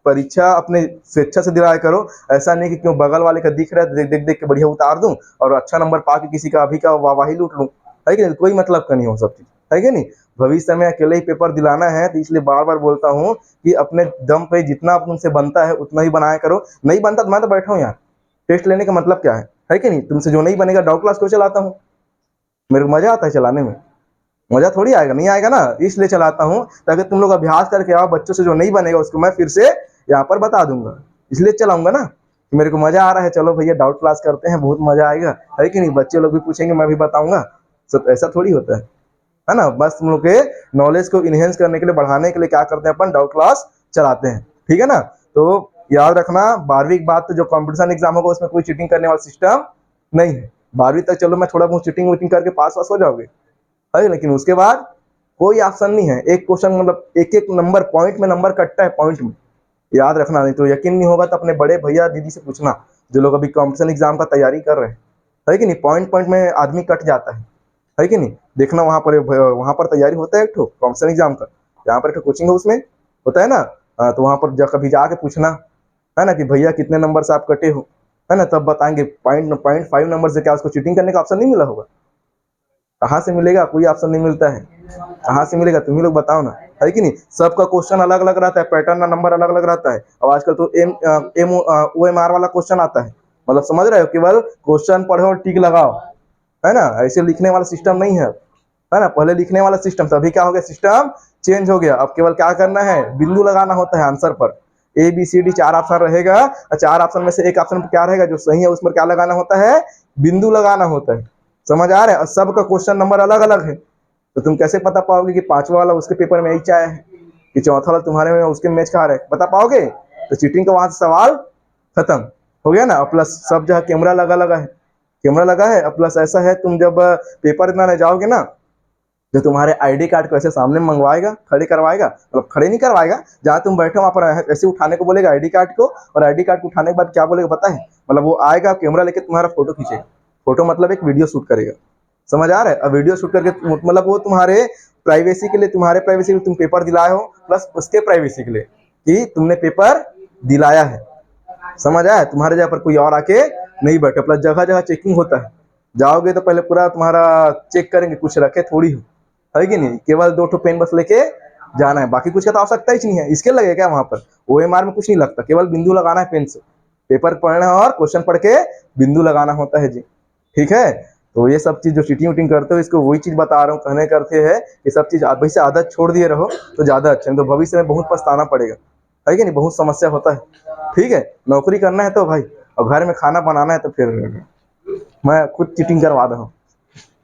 परीक्षा अपने स्वेच्छा से दिलाया करो। ऐसा नहीं कि क्यों बगल वाले का दिख रहा है देख देख देख के बढ़िया उतार दूं और अच्छा नंबर पा के किसी का अभी का वाहवाही लूट लूं, है कि नहीं? कोई मतलब का नहीं हो सब चीज, है कि नहीं? भविष्य में अकेले ही पेपर दिलाना है, तो इसलिए बार बार बोलता हूँ कि अपने दम पे जितना तुमसे बनता है उतना ही बनाया करो। नहीं बनता तो मैं तो बैठा हूँ यार, टेस्ट लेने का मतलब क्या है कि नहीं? तुमसे जो नहीं बनेगा डाउट क्लास क्यों चलाता हूँ? मेरे को मजा आता है चलाने में, मजा थोड़ी आएगा, नहीं आएगा ना, इसलिए चलाता हूँ ताकि तुम लोग अभ्यास करके आओ। बच्चों से जो नहीं बनेगा उसको मैं फिर से यहाँ पर बता दूंगा, इसलिए चलाऊंगा ना कि मेरे को मजा आ रहा है। चलो भैया डाउट क्लास करते हैं, बहुत मजा आएगा, है कि नहीं? बच्चे लोग भी पूछेंगे, मैं भी बताऊंगा, सब ऐसा थोड़ी होता है। है ना। बस तुम लोग के नॉलेज को इनहेंस करने के लिए, बढ़ाने के लिए क्या करते हैं अपन, डाउट क्लास चलाते हैं, ठीक है ना। तो याद रखना 12वीं के बाद तो जो कंपटीशन एग्जाम होगा उसमें कोई चीटिंग करने वाला सिस्टम नहीं है। 12वीं तक चलो मैं थोड़ा बहुत चीटिंग वीटिंग करके पास वास हो जाओगे, है, लेकिन उसके बाद कोई ऑप्शन नहीं है। एक क्वेश्चन मतलब एक एक नंबर, पॉइंट में नंबर कटता है, पॉइंट में, याद रखना। नहीं तो यकीन नहीं होगा तो अपने बड़े भैया दीदी से पूछना, जो लोग अभी कंपटीशन एग्जाम का तैयारी कर रहे हैं, है कि नहीं। पॉइंट पॉइंट में आदमी कट जाता है कि नहीं। देखना वहां पर तैयारी होता है एक ठो कंपटीशन एग्जाम का, यहाँ पर एक कोचिंग है उसमें होता है ना। तो वहां पर कभी जाके पूछना, है ना, कि भैया कितने नंबर से आप कटे हो, है ना, तब बताएंगे। 0.5 नंबर से क्या उसको चीटिंग करने का ऑप्शन नहीं मिला होगा? कहाँ से मिलेगा, कोई ऑप्शन नहीं मिलता है। कहाँ से मिलेगा, तुम ही लोग बताओ ना, है कि नहीं। सबका क्वेश्चन अलग अलग रहता है, पैटर्न का नंबर अलग अलग रहता है। और आजकल तो OMR वाला क्वेश्चन आता है, मतलब समझ रहे हो, केवल क्वेश्चन पढ़ो और टिक लगाओ, है ना। ऐसे लिखने वाला सिस्टम नहीं है ना। पहले लिखने वाला सिस्टम, तभी क्या हो गया, सिस्टम चेंज हो गया। अब केवल क्या करना है, बिंदु लगाना होता है आंसर पर। ABCD 4 ऑप्शन रहेगा, और 4 ऑप्शन में से एक ऑप्शन क्या रहेगा जो सही है, उसमें क्या लगाना होता है, बिंदु लगाना होता है। समझ आ रहा है। और सबका क्वेश्चन नंबर अलग अलग है, तो तुम कैसे पता पाओगे कि पांचवा वाला उसके पेपर में यही आया है, कि चौथा वाला तुम्हारे में उसके मैच कहाँ रहे, बता पाओगे? तो चीटिंग का वहां से सवाल खत्म हो गया ना। प्लस सब जगह कैमरा लगा है, कैमरा लगा है। प्लस ऐसा है, तुम जब पेपर देने जाओगे ना, जो तुम्हारे ID कार्ड को ऐसे सामने मंगवाएगा, खड़े करवाएगा, मतलब खड़े नहीं करवाएगा, जहाँ तुम बैठे वहां पर ऐसे उठाने को बोलेगा ID कार्ड को, और ID कार्ड को उठाने के बाद क्या बोलेगा पता है, मतलब वो आएगा कैमरा लेके तुम्हारा फोटो खींचेगा। फोटो मतलब एक वीडियो शूट करेगा, समझ आ रहा है। अब वीडियो शूट करके मतलब वो तुम्हारे प्राइवेसी के लिए, तुम्हारे प्राइवेसी के लिए तुम पेपर दिलाए हो, प्लस उसके प्राइवेसी के लिए कि तुमने पेपर दिलाया है, समझ आया। तुम्हारे जगह पर कोई और आके नहीं बैठे। प्लस जगह जगह चेकिंग होता है, जाओगे तो पहले पूरा तुम्हारा चेक करेंगे, कुछ रखे थोड़ी हो, है कि नहीं। केवल 2 ठो पेन बस लेके जाना है, बाकी कुछ का तो आवश्यकता ही नहीं है। इसके लगेगा क्या वहां पर, OMR में कुछ नहीं लगता, केवल बिंदु लगाना है पेन से। पेपर पढ़ना और क्वेश्चन पढ़ के बिंदु लगाना होता है जी, ठीक है। तो ये सब चीज जो चीटिंग उटिंग करते हो, इसको वही चीज बता रहा हूँ, कहने करते हैं ये सब चीज अभी से आदत छोड़ दिए रहो तो ज्यादा अच्छा है, तो भविष्य में बहुत पछताना पड़ेगा, है कि नहीं, बहुत समस्या होता है, ठीक है। नौकरी करना है तो भाई, और घर में खाना बनाना है तो फिर मैं खुद चीटिंग करवा रहा हूँ,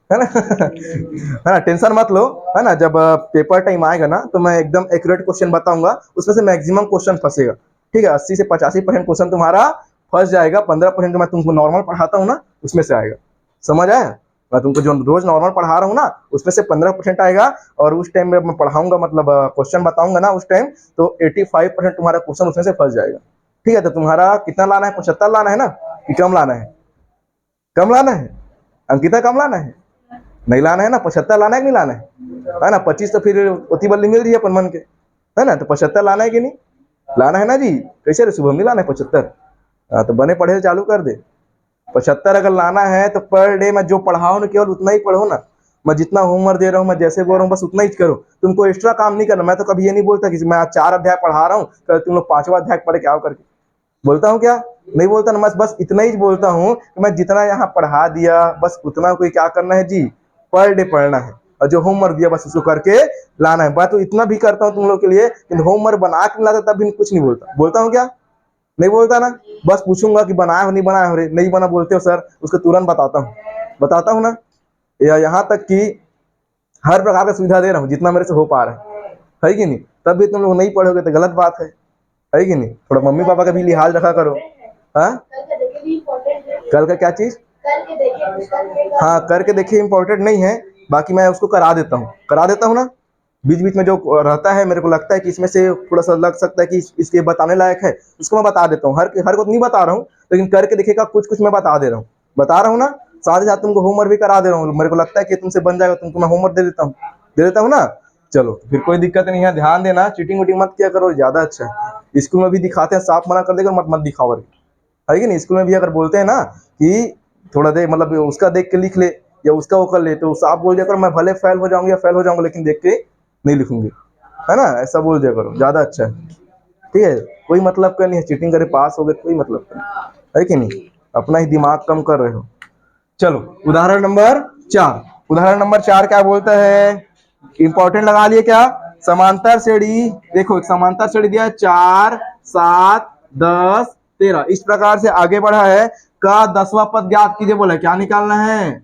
है ना। है ना, टेंशन मत लो, है ना। जब पेपर टाइम आएगा ना, तो मैं एकदम एक्यूरेट क्वेश्चन बताऊंगा, उसमें से मैक्सिमम क्वेश्चन फंसेगा, ठीक है। 80 से 85% क्वेश्चन तुम्हारा फंस जाएगा। 15% जो मैं तुमको नॉर्मल पढ़ाता हूँ ना, उसमें से आएगा, समझ आया। मैं तुमको जो रोज नॉर्मल पढ़ा रहा हूँ ना, उसमें से 15% आएगा, और उस टाइम में मैं पढ़ाऊंगा, मतलब क्वेश्चन बताऊंगा ना उस टाइम, तो 85% तुम्हारा क्वेश्चन उसमें से फंस जाएगा, ठीक है। तो तुम्हारा कितना लाना है, 75 लाना है ना, कि कम लाना है? कम लाना है अंकिता, कम लाना है, नहीं लाना है ना, 75 लाना है कि नहीं लाना है ना। 25 तो फिर उतनी बल्ली मिल रही है अपन मन के, है ना। तो 75 लाना है कि नहीं लाना है ना जी? कैसे रे शुभम, नहीं लाना है 75? हाँ, तो बने पढ़े चालू कर दे। 75 अगर लाना है तो पर डे मैं जो पढ़ाऊँ ना, केवल उतना ही पढ़ो ना। मैं जितना होमवर्क दे रहा हूँ, मैं जैसे बोल रहा हूँ, बस उतना ही करो। तुमको एक्स्ट्रा काम नहीं करना। मैं तो कभी ये नहीं बोलता कि मैं आज 4 अध्याय पढ़ा रहा हूँ, कल तुम लोग 5वां अध्याय पढ़ के आओ करके, बोलता हूँ क्या? नहीं बोलता ना। बस इतना ही बोलता हूँ कि मैं जितना यहाँ पढ़ा दिया, बस उतना कोई क्या करना है जी, पर डे पढ़ना है, और जो होमवर्क दिया बस उसको करके लाना है। बात तो इतना भी करता हूँ तुम लोग के लिए, लेकिन होमवर्क बना के लाता तब भी कुछ नहीं बोलता। बोलता हूँ क्या? नहीं बोलता ना। बस पूछूंगा कि बनाया हो नहीं बनाया हो रे, नहीं बना बोलते हो सर, उसको तुरंत बताता हूँ ना। या यहाँ तक कि हर प्रकार का सुविधा दे रहा हूँ जितना मेरे से हो पा रहा है कि नहीं। तब भी तुम लोग नहीं पढ़ोगे तो गलत बात है कि नहीं। थोड़ा मम्मी पापा का भी लिहाज रखा करो। हाँ, कल का क्या चीज? हाँ, करके देखिए, इम्पोर्टेंट नहीं है, बाकी मैं उसको करा देता हूँ ना। बीच बीच में जो रहता है, मेरे को लगता है कि इसमें से थोड़ा सा लग सकता है कि इसके बताने लायक है, उसको मैं बता देता हूँ। हर को नहीं बता रहा हूँ, लेकिन करके देखिएगा, कुछ कुछ मैं बता रहा हूँ ना। साथ ही साथ तुमको होमवर्क भी करा दे रहा हूँ। मेरे को लगता है कि तुमसे बन जाएगा, तुमको मैं होमवर्क दे देता हूँ ना। चलो फिर कोई दिक्कत नहीं है। ध्यान देना, चीटिंग वीटिंग मत किया करो, ज्यादा अच्छा है। स्कूल में भी दिखाते हैं, साफ मना कर देगा, मत मत दिखाओ, है कि नहीं। स्कूल में भी अगर बोलते हैं ना कि थोड़ा देर मतलब उसका देख के लिख ले, या उसका वो कर ले, तो साफ बोल दिया करो, मैं भले फेल हो जाऊंगी या फेल हो जाऊंगा, लेकिन देख के नहीं लिखूंगी, है ना। ऐसा बोल दिया करो, ज्यादा अच्छा है, ठीक है। कोई मतलब का नहीं है, चीटिंग करे पास हो गए, कोई मतलब का नहीं, है कि नहीं। अपना ही दिमाग कम कर रहे हो। चलो उदाहरण नंबर 4। उदाहरण नंबर 4 क्या बोलता है, इंपॉर्टेंट लगा लिए क्या? समांतर श्रेणी, देखो एक समांतर श्रेणी दिया है, 4 7 10 13, इस प्रकार से आगे बढ़ा है। का 10वां पद ज्ञात कीजिए, बोला क्या निकालना है?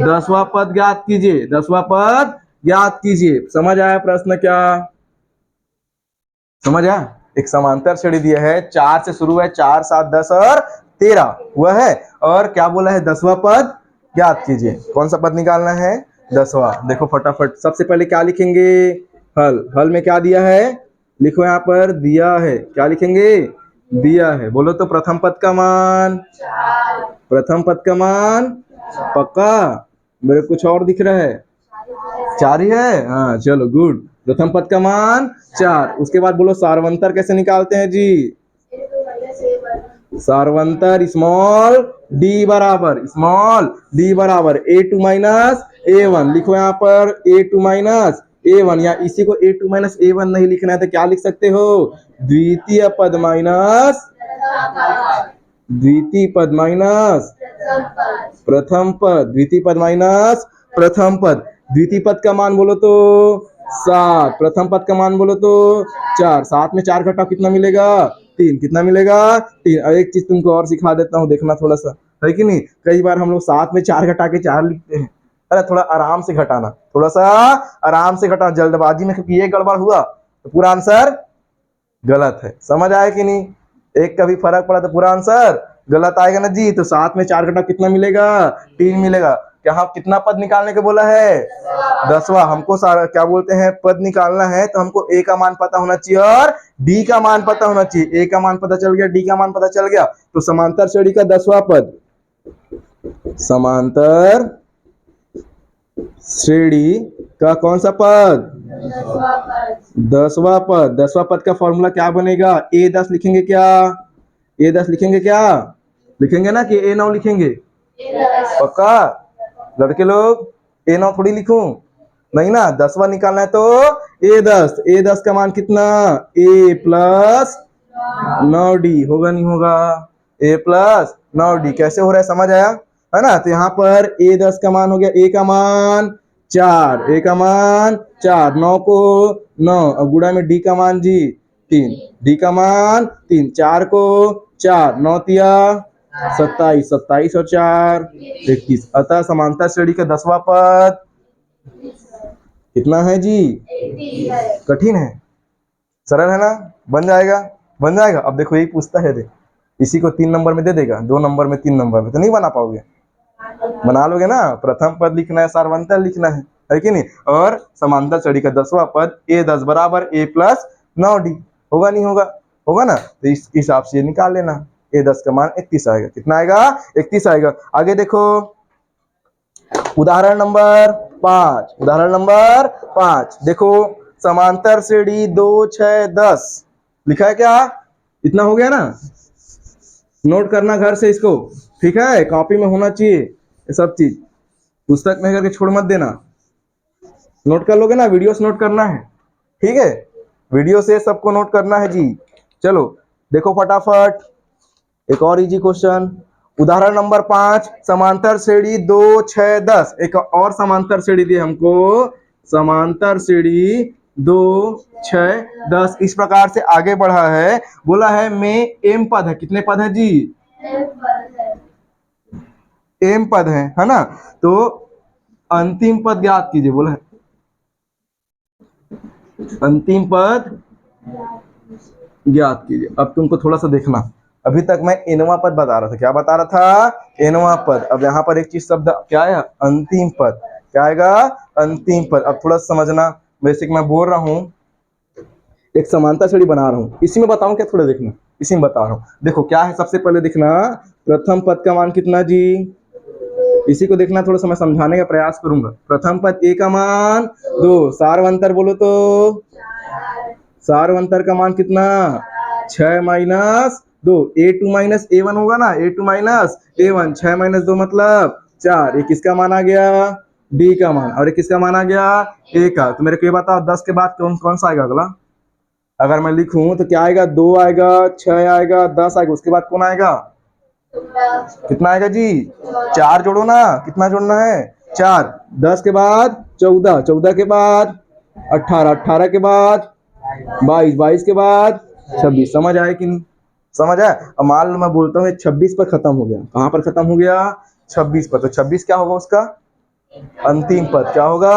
10वां पद ज्ञात कीजिए, 10वां पद ज्ञात कीजिए। समझ आया प्रश्न क्या? समझ आया? एक समांतर श्रेणी दिया है, 4 से शुरू है, 4, 7, 10 और 13 वह है। और क्या बोला है? 10वां पद ज्ञात कीजिए। कौन सा पद निकालना है? 10वां। देखो फटाफट, सबसे पहले क्या लिखेंगे? हल। हल में क्या दिया है? लिखो यहाँ पर दिया है। क्या लिखेंगे? दिया है। बोलो तो प्रथम पद का मान, प्रथम पद का मान पक्का? मेरे कुछ और दिख रहा है? 4 ही है। हाँ चलो गुड। प्रथम पद का मान 4। उसके बाद बोलो सार्वंतर कैसे निकालते हैं जी? सार्वंतर स्मॉल डी बराबर, स्मॉल डी बराबर a2 माइनस a1। लिखो यहाँ पर a2 माइनस a1, या इसी को a2 माइनस a1 नहीं लिखना है तो क्या लिख सकते हो? द्वितीय पद माइनस, द्वितीय पद माइनस प्रथम पद, द्वितीय पद माइनस प्रथम पद। द्वितीय पद का मान बोलो तो 7, प्रथम पद का मान बोलो तो 4। 7 में 4 घटाओ कितना मिलेगा? 3। कितना मिलेगा? 3। और एक चीज तुमको और सिखा देता हूँ, देखना थोड़ा सा, है कि नहीं? कई बार हम लोग 7 में 4 घटा के 4 लिखते हैं। अरे थोड़ा आराम से घटाना, थोड़ा सा आराम से घटाना, जल्दबाजी में, क्योंकि ये गड़बड़ हुआ तो पूरा आंसर गलत है। समझ आया कि नहीं? एक का भी फर्क पड़ा तो पूरा आंसर गलत आएगा ना जी। तो 7 में 4 घटा कितना मिलेगा? 3 मिलेगा। यहाँ कितना पद निकालने को बोला है? 10वां। हमको क्या बोलते हैं? पद निकालना है तो हमको a का मान पता होना चाहिए और d का मान पता होना चाहिए। a का मान पता चल गया, d का मान पता चल गया, तो समांतर श्रेणी का 10वां पद, समांतर श्रेणी का कौन सा पद? 10वां पद। 10वां पद का फॉर्मूला क्या बनेगा? a10 लिखेंगे क्या? a10 लिखेंगे क्या? लिखेंगे ना कि a9 लिखेंगे? पक्का लड़के लोग? a9 थोड़ी लिखूं? नहीं ना। 10वां निकालना है तो a10। a10 का मान कितना? a plus 9d। होगा नहीं होगा? a प्लस 9d कैसे हो रहा है? समझ आया है ना? तो यहाँ पर a10 का मान हो गया, a का मान 4, a का मान 4, 9 को 9 और गुणा में d का मान जी 3, d का मान 3, 4 को 4, 9 तिया 27, 27 और 4 21। अतः समांतर श्रेणी का 10वां पद कितना है जी? कठिन है? सरल है ना? बन जाएगा, बन जाएगा। अब देखो यही पूछता है, देख इसी को 3 नंबर में दे देगा, 2 नंबर में, 3 नंबर में, तो नहीं बना पाओगे? बना लोगे ना? प्रथम पद लिखना है, सार्वंतर लिखना है कि नहीं? और समांतर श्रेणी का 10वां पद a10 बराबर a प्लस 9d। होगा नहीं होगा? होगा ना? तो इस हिसाब से निकाल लेना। a10 का मान 31 आएगा। कितना आएगा? 31 आएगा। आगे देखो उदाहरण नंबर 5। उदाहरण नंबर 5 देखो, समांतर श्रेणी 2, 6, 10 लिखा है क्या? इतना हो गया ना? नोट करना घर से इसको, ठीक है? कॉपी में होना चाहिए ये सब चीज, पुस्तक में करके छोड़ मत देना। नोट कर लोगे ना? वीडियोस नोट करना है, ठीक है? वीडियो से सबको नोट करना है जी। चलो देखो फटाफट एक और इजी क्वेश्चन। उदाहरण नंबर 5, समांतर श्रेणी 2, 6, 10। एक और समांतर श्रेणी दी हमको, समांतर श्रेणी 2, 6, 10 इस प्रकार से आगे बढ़ा है। बोला है में m पद है। कितने पद है जी? m पद है ना? तो अंतिम पद ज्ञात कीजिए। बोला है अंतिम पद ज्ञात कीजिए। अब तुमको थोड़ा सा देखना, अभी तक मैं एनवा पद बता रहा था। क्या बता रहा था? एनवा पद। अब यहाँ पर एक चीज शब्द क्या है? अंतिम पद। क्या आएगा? अंतिम पद। अब थोड़ा समझना, बेसिक मैं बोल रहा हूँ, एक समांतर श्रेणी बना रहा हूँ, इसी में बताऊं क्या? थोड़ा देखना, इसी में बता रहा हूँ। देखो क्या है, सबसे पहले देखना प्रथम पद का मान कितना जी? इसी को देखना, थोड़ा सा मैं समझाने का प्रयास करूंगा। प्रथम पद a का मान 2, सार्वंतर बोलो तो सार्वंतर का मान कितना? 6 माइनस 2, a2 माइनस a1 होगा ना? a2 माइनस a1, 6 माइनस 2 मतलब 4। ये किसका मान आ गया? d का मान। और ये किसका मान आ गया? a का। तो मेरे को ये बताओ 10 के बाद कौन कौन सा आएगा अगला? अगर मैं लिखूं तो क्या आएगा? 2 आएगा, 6 आएगा, 10 आएगा। उसके बाद कौन आएगा? कितना आएगा जी? 4 जोड़ो ना। कितना जोड़ना है? 4। 10 के बाद 14, 14 के बाद 18, 18 के बाद 22, 22 के बाद 26। समझ आया कि नहीं? समझ आया? अब मान लो मैं बोलता हूँ 26 पर खत्म हो गया। कहाँ पर खत्म हो गया? 26 पद, तो 26 क्या होगा उसका अंतिम पद, क्या होगा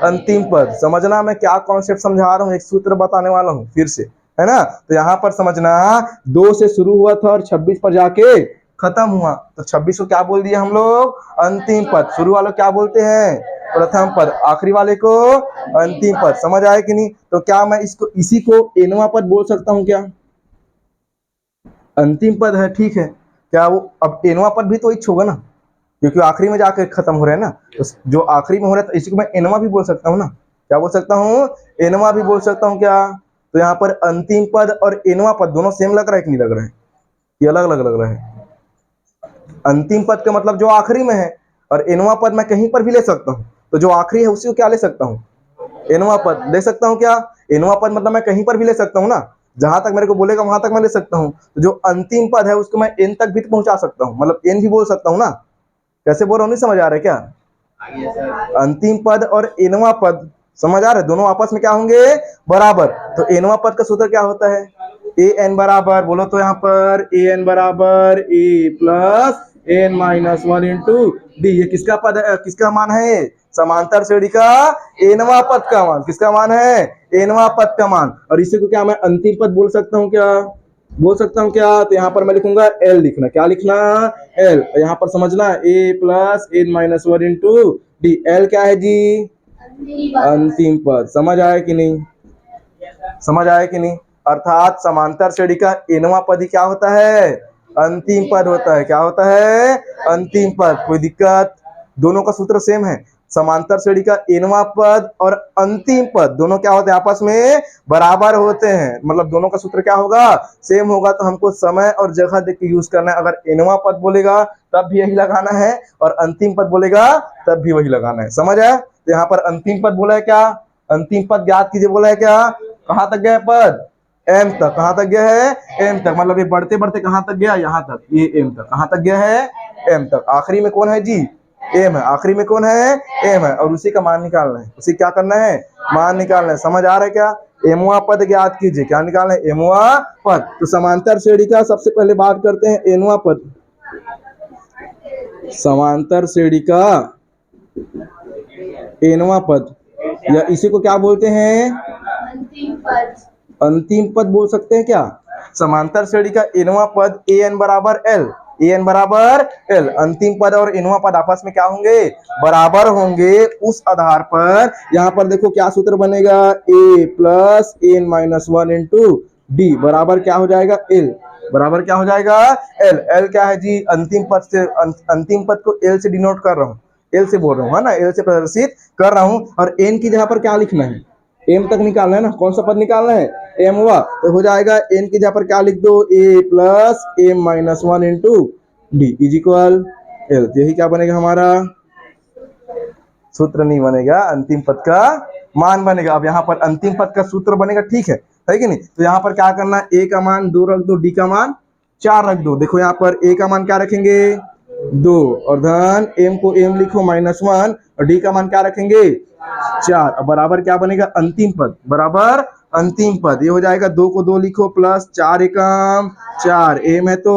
अंतिम पद। समझना मैं क्या कॉन्सेप्ट समझा रहा हूँ, एक सूत्र बताने वाला हूँ फिर से, है ना। तो यहाँ पर समझना 2 से शुरू हुआ था और 26 पर जाके खत्म हुआ, तो 26 को क्या बोल दिया हम लोग अंतिम पद। शुरू वाले क्या बोलते हैं प्रथम पद, आखिरी वाले को अंतिम पद। समझ आए कि नहीं। तो क्या मैं इसको इसी को एनवा पद बोल सकता हूँ क्या, अंतिम पद है ठीक है। क्या वो अब एनवा पद भी तो इच होगा ना, क्योंकि आखिरी में जाके खत्म हो रहा है ना। तो जो आखिरी में हो रहा है तो इसी को मैं एनवा भी बोल सकता हूँ ना। क्या बोल सकता हूँ एनवा भी बोल सकता हूँ क्या। तो यहाँ पर अंतिम पद और एनवा पद दोनों सेम लग रहा है कि नहीं लग रहा है, ये अलग अलग लग रहा है। अंतिम पद का मतलब जो आखिरी में है, और एनवा पद मैं कहीं पर भी ले सकता हूँ, तो जो आखिरी है उसी को क्या ले सकता हूँ एनवा पद ले सकता हूँ। क्या एनवा पद मतलब मैं कहीं पर भी ले सकता हूँ ना, जहां तक मेरे को बोलेगा वहां तक मैं ले सकता हूँ। तो जो अंतिम पद है उसको मैं एन तक भी पहुंचा सकता हूँ, मतलब एन भी बोल सकता हूँ ना। कैसे बोल रहा हूँ नहीं समझ आ रहा है क्या। अंतिम पद और एनवा पद समझ आ रहा है, दोनों आपस में क्या होंगे बराबर। तो एनवा पद का सूत्र क्या होता है ए एन बराबर, बोलो तो यहाँ पर ए एन बराबर a plus n minus 1 into d. ये किसका पद है, किसका मान है समांतर श्रेणी का एनवा पद का मान। किसका मान है एनवा पद का मान। और इसी को क्या मैं अंतिम पद बोल सकता हूँ क्या, बोल सकता हूँ क्या। तो यहाँ पर मैं लिखूंगा एल, लिखना क्या लिखना एल। यहाँ पर समझना a plus n minus 1 into d. L क्या है जी अंतिम पद। समझ आया कि नहीं, समझ आया कि नहीं। अर्थात समांतर श्रेणी का एनवा पद ही क्या होता है अंतिम पद होता है। क्या होता है अंतिम पद। कोई दिक्कत, दोनों का सूत्र सेम है। समांतर श्रेणी का एनवा पद और अंतिम पद दोनों क्या होते हैं आपस में बराबर होते हैं, मतलब दोनों का सूत्र क्या होगा सेम होगा। तो हमको समय और जगह देख के यूज करना है। अगर एनवा पद बोलेगा तब भी यही लगाना है, और अंतिम पद बोलेगा तब भी वही लगाना है। समझ आया। तो यहाँ पर अंतिम पद बोला है क्या, अंतिम पद ज्ञात कीजिए बोला है क्या। कहां तक गया पद एम तक। कहां तक गया है एम तक, मतलब ये बढ़ते बढ़ते कहां तक गया यहाँ तक, ये एम तक। कहां तक गया है एम तक। आखिरी में कौन है जी एम है, आखिरी में कौन है एम है, और उसी का मान निकालना है। उसी क्या करना है मान निकालना है। समझ आ रहा है क्या। एमवा पद ज्ञात कीजिए, क्या निकालना है एमवा पद। तो समांतर श्रेणी का सबसे पहले बात करते हैं एनवा पद। समांतर श्रेणी का एनवा पद, या इसी को क्या बोलते हैं अंतिम पद। अंतिम पद बोल सकते हैं क्या। समांतर श्रेणी का एनवा पद ए एन बराबर एल, ए एन बराबर एल। अंतिम पद और एनवा पद आपस में क्या होंगे बराबर होंगे। उस आधार पर यहाँ पर देखो क्या सूत्र बनेगा a plus n minus 1 into d बराबर क्या हो जाएगा एल, बराबर क्या हो जाएगा एल। एल क्या है जी अंतिम पद से, अंतिम पद को एल से डिनोट कर रहा हूँ, एल से बोल रहा हूँ है ना, एल से प्रदर्शित कर रहा हूँ। और एन की जगह पर क्या लिखना है एम तक निकालना है ना, कौन सा पद निकालना है एम हुआ। तो हो जाएगा एन की जगह पर क्या लिख दो a plus m minus 1 into d is equal l. यही क्या बनेगा हमारा सूत्र नहीं बनेगा, अंतिम पद का मान बनेगा। अब यहाँ पर अंतिम पद का सूत्र बनेगा ठीक है कि नहीं। तो यहाँ पर क्या करना है ए का मान 2 रख दो, डी का मान 4 रख दो। देखो यहाँ पर ए का मान क्या रखेंगे 2, और धन एम को एम लिखो -1, और डी का मान क्या रखेंगे 4। अब बराबर क्या बनेगा अंतिम पद, बराबर अंतिम पद। ये हो जाएगा 2 को 2 लिखो प्लस 4 एकम 4, एम है तो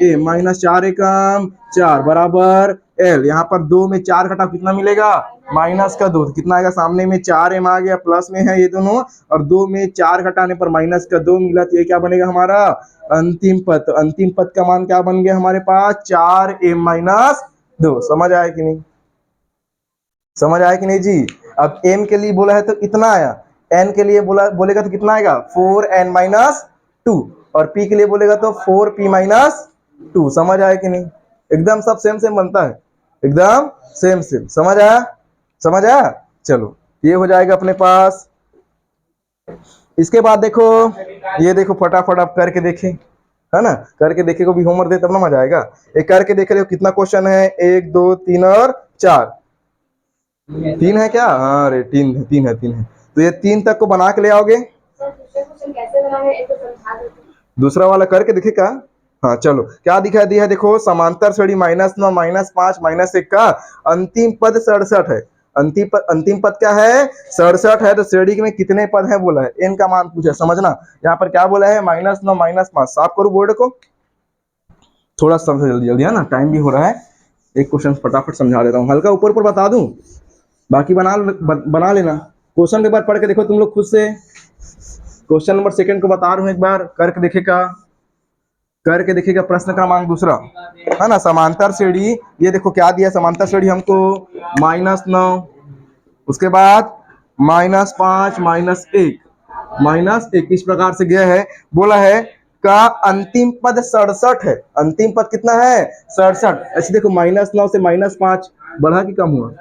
ए माइनस 4 एकम 4 बराबर एल। यहाँ पर 2 में 4 घटा कितना मिलेगा माइनस का 2, कितना आएगा सामने में 4 एम आ गया, प्लस में है ये दोनों, और 2 में 4 घटाने पर माइनस का 2 मिला। तो ये क्या बनेगा हमारा अंतिम पद। तो अंतिम पद का मान क्या बन गया हमारे पास 4 एम माइनस 2। समझ आया कि नहीं, समझ आया कि नहीं जी। अब m के लिए बोला है तो इतना आया, n के लिए बोलेगा तो कितना आएगा 4n माइनस 2, और p के लिए बोलेगा तो 4p माइनस 2। समझ आया कि नहीं, एकदम सब सेम सेम बनता है, एकदम सेम सेम। समझ आया, समझ आया। चलो ये हो जाएगा अपने पास। इसके बाद देखो, ये देखो फटाफट आप करके देखें, है ना, करके देखे को भी होमवर्क दे तब ना मजा आएगा। एक करके देख रहे हो कितना क्वेश्चन है 1 2 3 और 4, 3 है क्या, हाँ अरे 3 है, 3 है, 3 है। तो ये 3 तक को बना के ले आओगे। दूसरा वाला करके देखे क्या, हाँ चलो क्या दिखा दिया है देखो, समांतर श्रेणी -9 -5 -1 का अंतिम पद 67 है। अंतिम पद क्या है 67 है। तो श्रेणी में कितने पद है बोला है, n का मान पूछा, समझना। यहाँ पर क्या बोला है -9 -5। साफ करो बोर्ड को, थोड़ा समझो जल्दी जल्दी, है ना, टाइम भी हो रहा है। एक क्वेश्चन फटाफट समझा देता हूँ, हल्का ऊपर ऊपर बता दूं, बाकी बना लेना। क्वेश्चन एक बार पढ़ के देखो तुम लोग खुद से। क्वेश्चन नंबर सेकंड को बता रहा हूँ, एक बार करके देखिएगा प्रश्न क्रमांक दूसरा, है ना। समांतर श्रेणी, ये देखो क्या दिया समांतर श्रेणी हमको, -9, उसके बाद -5, -1 इस प्रकार से गया है। बोला है का अंतिम पद 67 है। अंतिम पद कितना है? 67। ऐसे देखो -9 से -5 बढ़ा कि कम हुआ?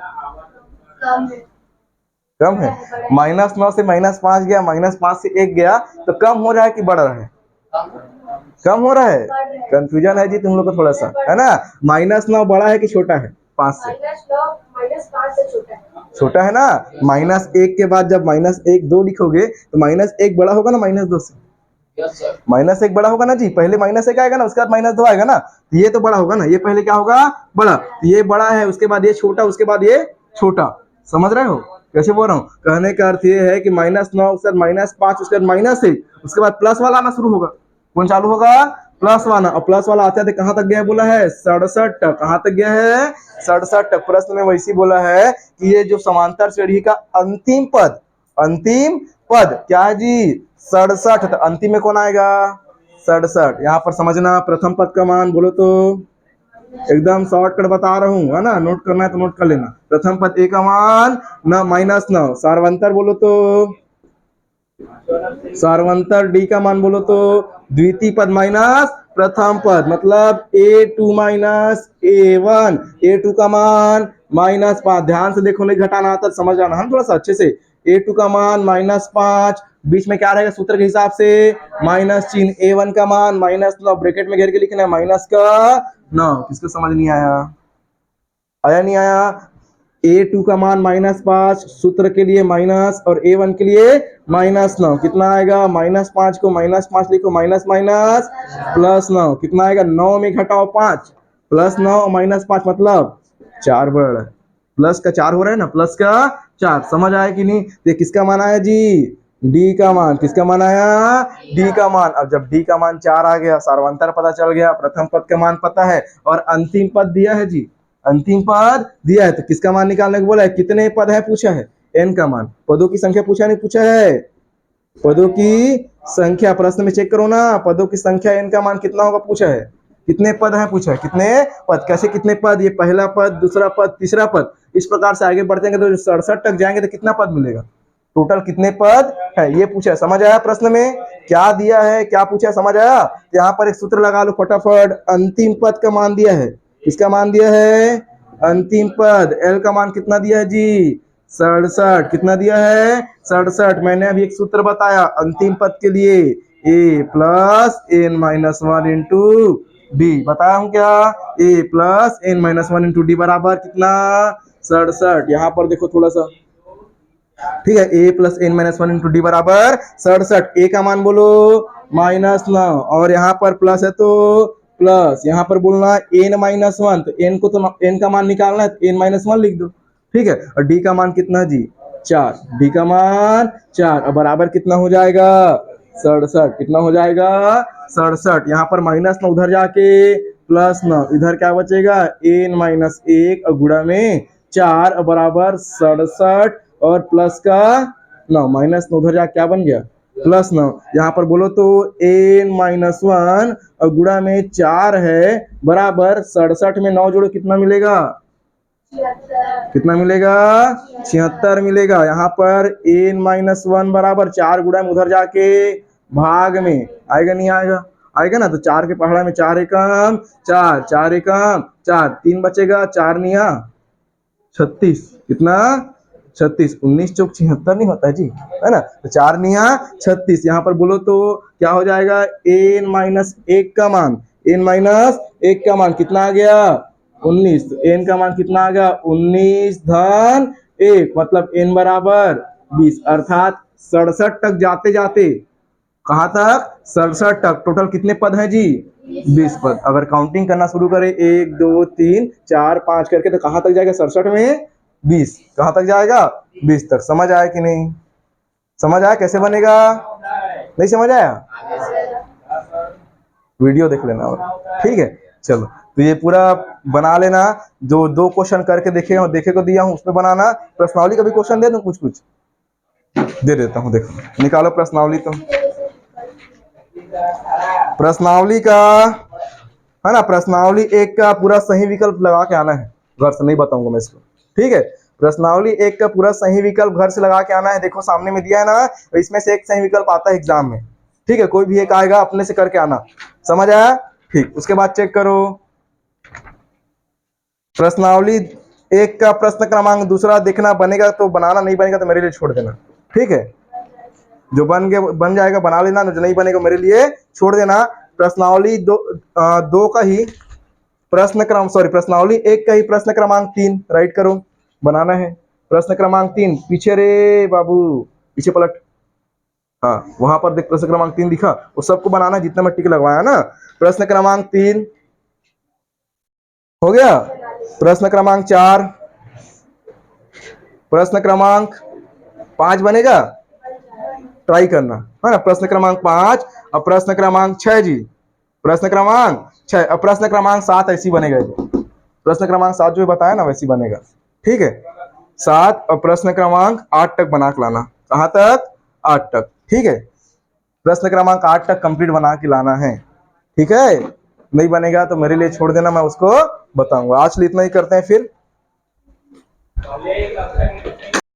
कम है। -9 से -5 गया, -5 से 1 गया, तो कम हो रहा है कि बढ़ रहा है? कम हो रहा है। कंफ्यूजन है जी तुम लोग को थोड़ा सा, है ना। -9 बड़ा है कि छोटा है 5 से? -5 से छोटा है ना। -1 के बाद जब -1 2 लिखोगे तो -1 बड़ा होगा ना -2 से? -1 बड़ा होगा ना जी। पहले -1 आएगा ना, उसके बाद -2 आएगा ना, तो ये तो बड़ा होगा ना। ये पहले क्या होगा? बड़ा। तो ये बड़ा है, उसके बाद ये छोटा, उसके बाद ये छोटा। समझ रहे हो कैसे बोल रहा हूँ? कहने का अर्थ ये है कि -9 उसके बाद -5 उसके बाद -1 उसके बाद प्लस वाला आना शुरू होगा। कौन चालू होगा? प्लस वाला। और प्लस वाला आते आते कहां तक गया बोला है? 67 तक। कहां तक गया है? 67 तक। प्रश्न में वैसे बोला है कि ये जो समांतर श्रेणी का अंतिम पद क्या है जी? 67। तो अंतिम में कौन आएगा? 67। यहाँ पर समझना, प्रथम पद का मान बोलो तो एकदम शॉर्टकट बता रहा हूँ, है ना। नोट करना है तो नोट कर लेना। प्रथम पद ए का मान -9, सार्वंतर बोलो तो सार्वंतर डी का मान बोलो तो द्वितीय पद माइनस प्रथम पद, मतलब A2 माइनस A1। A2 का मान -5, ध्यान से देखो, नहीं घटाना आता समझ आना हम थोड़ा सा अच्छे से। A2 का मान -5, बीच में क्या रहेगा सूत्र के हिसाब से? माइनस चिन्ह। A1 का मान -9, ब्रैकेट में घेर के लिखना है -9। किसको समझ नहीं आया? आया नहीं आया? A2 का मान -5, सूत्र के लिए माइनस, और A1 के लिए -9। कितना आएगा? -5 को -5 लिखो, माइनस माइनस +9। कितना आएगा? 9 में घटाओ 5, +9 -5 मतलब 4 बढ़। प्लस का 4 हो रहा है ना, प्लस का 4। समझ आया कि नहीं? ये किसका मान आया जी? डी का मान। किसका मान आया? डी का मान। अब जब डी का मान 4 आ गया, सार्वंतर पता चल गया, प्रथम पद का मान पता है, और अंतिम पद दिया है जी, अंतिम पद दिया है, तो किसका मान निकालने को बोला है? कितने पद है पूछा है? n का मान। पदों की संख्या पूछा नहीं पूछा है? पदों की संख्या प्रश्न में चेक करो ना, पदों की संख्या n का मान कितना होगा पूछा है। कितने पद है पूछा है? कितने पद? कैसे कितने पद? ये पहला पद, दूसरा पद, तीसरा पद, इस प्रकार से आगे बढ़ जाएंगे तो 67 तक जाएंगे तो कितना पद मिलेगा? टोटल कितने पद है ये पूछा है। समझ आया? प्रश्न में क्या दिया है, क्या पूछा है, समझ आया? यहाँ पर एक सूत्र लगा लो फटाफट। अंतिम पद का मान दिया है। किसका मान दिया है? अंतिम पद। एल का मान कितना दिया है जी? 67। कितना दिया है? 67। मैंने अभी एक सूत्र बताया अंतिम पद के लिए, a plus n minus 1 into D. बताया हूँ क्या? a plus n minus 1 into d बराबर कितना? 67। यहाँ पर देखो थोड़ा सा, ठीक है। a plus n minus 1 into d बराबर 67। a का मान बोलो -9, और यहाँ पर प्लस है तो प्लस, यहाँ पर बोलना n माइनस 1, तो n को तो n का मान निकालना है तो n माइनस 1 लिख दो, ठीक है। और d का मान कितना जी? 4। d का मान 4, और बराबर कितना हो जाएगा? 67। कितना हो जाएगा? 67। यहाँ पर -9 उधर जाके +9, इधर क्या बचेगा? n माइनस 1 और गुणा में 4 और बराबर 67, और प्लस का 9, -9 उधर जाके क्या बन गया? +9। यहाँ पर बोलो तो n माइनस 1 और गुणा में 4 है बराबर 67 में 9 जोड़ो कितना मिलेगा? कितना मिलेगा? 76 मिलेगा। यहाँ पर n माइनस 1 बराबर 4 गुणा में उधर जाके भाग में आएगा, नहीं आएगा? आएगा ना। तो 4 के पहाड़ा में 4 एकम 4, 4 एकम 4, 3 बचेगा, 4 निया 36। कितना? 36। 19 चौक 76 नहीं होता है जी, है ना। तो 4 निया 36। यहाँ पर बोलो तो क्या हो जाएगा? n माइनस 1 का मान, n माइनस 1 का मान कितना आ गया? 19। तो n का मान कितना आ गया? 19 धन 1, मतलब n बराबर 20। अर्थात 67 तक जाते जाते, कहाँ तक? 67 तक। टोटल कितने पद हैं जी? 20 पद। अगर काउंटिंग करना शुरू करें 1 2 3 4 5 करके, तो कहाँ तक जाएगा? 67 में 20। कहाँ तक जाएगा? 20 तक। समझ आया कि नहीं? समझ आया कैसे बनेगा? नहीं समझ आया? वीडियो देख लेना और, ठीक है। चलो तो ये पूरा बना लेना। जो 2 क्वेश्चन करके देखे को दिया हूँ उसमें बनाना। प्रश्नावली का भी क्वेश्चन दे दूं, कुछ कुछ दे देता हूँ, देखो निकालो प्रश्नावली। तो प्रश्नावली का है ना, प्रश्नावली 1 का पूरा सही विकल्प लगा के आना है, घर से नहीं बताऊंगा मैं इसको, ठीक है। प्रश्नावली 1 का पूरा सही विकल्प घर से लगा के आना है। देखो सामने में दिया है ना, तो इसमें से एक सही विकल्प आता है एग्जाम में, ठीक है। कोई भी एक आएगा, अपने से करके आना, समझ आया? ठीक, उसके बाद चेक करो प्रश्नावली 1 का प्रश्न क्रमांक दूसरा देखना, बनेगा तो बनाना, नहीं बनेगा तो मेरे लिए छोड़ देना, ठीक है। जो बन जाएगा बना लेना, जो नहीं बनेगा मेरे लिए छोड़ देना। प्रश्नावली 2 का ही प्रश्नावली 1 का ही प्रश्न क्रमांक 3 राइट करो, बनाना है। प्रश्न क्रमांक 3 पीछे रे बाबू, पीछे पलट, हाँ वहां पर देख प्रश्न क्रमांक 3 दिखा, वो सबको बनाना जितना मैं टिक लगवाया ना। प्रश्न क्रमांक 3 हो गया। प्रश्न क्रमांक 4, प्रश्न क्रमांक 5 बनेगा, ट्राई करना है ना। प्रश्न क्रमांक 5 और प्रश्न क्रमांक 6 जी, प्रश्न क्रमांक 6 और प्रश्न क्रमांक 7 ऐसी बनेगा। प्रश्न क्रमांक 7 जो बताया ना वैसी बनेगा, ठीक है। 7 और प्रश्न क्रमांक 8 तक बना के लाना, कहाँ तक? 8 तक, ठीक है। प्रश्न क्रमांक 8 तक कंप्लीट बना के लाना है, ठीक है। नहीं बनेगा तो मेरे लिए छोड़ देना, मैं उसको बताऊंगा। आज के लिए इतना ही करते हैं फिर।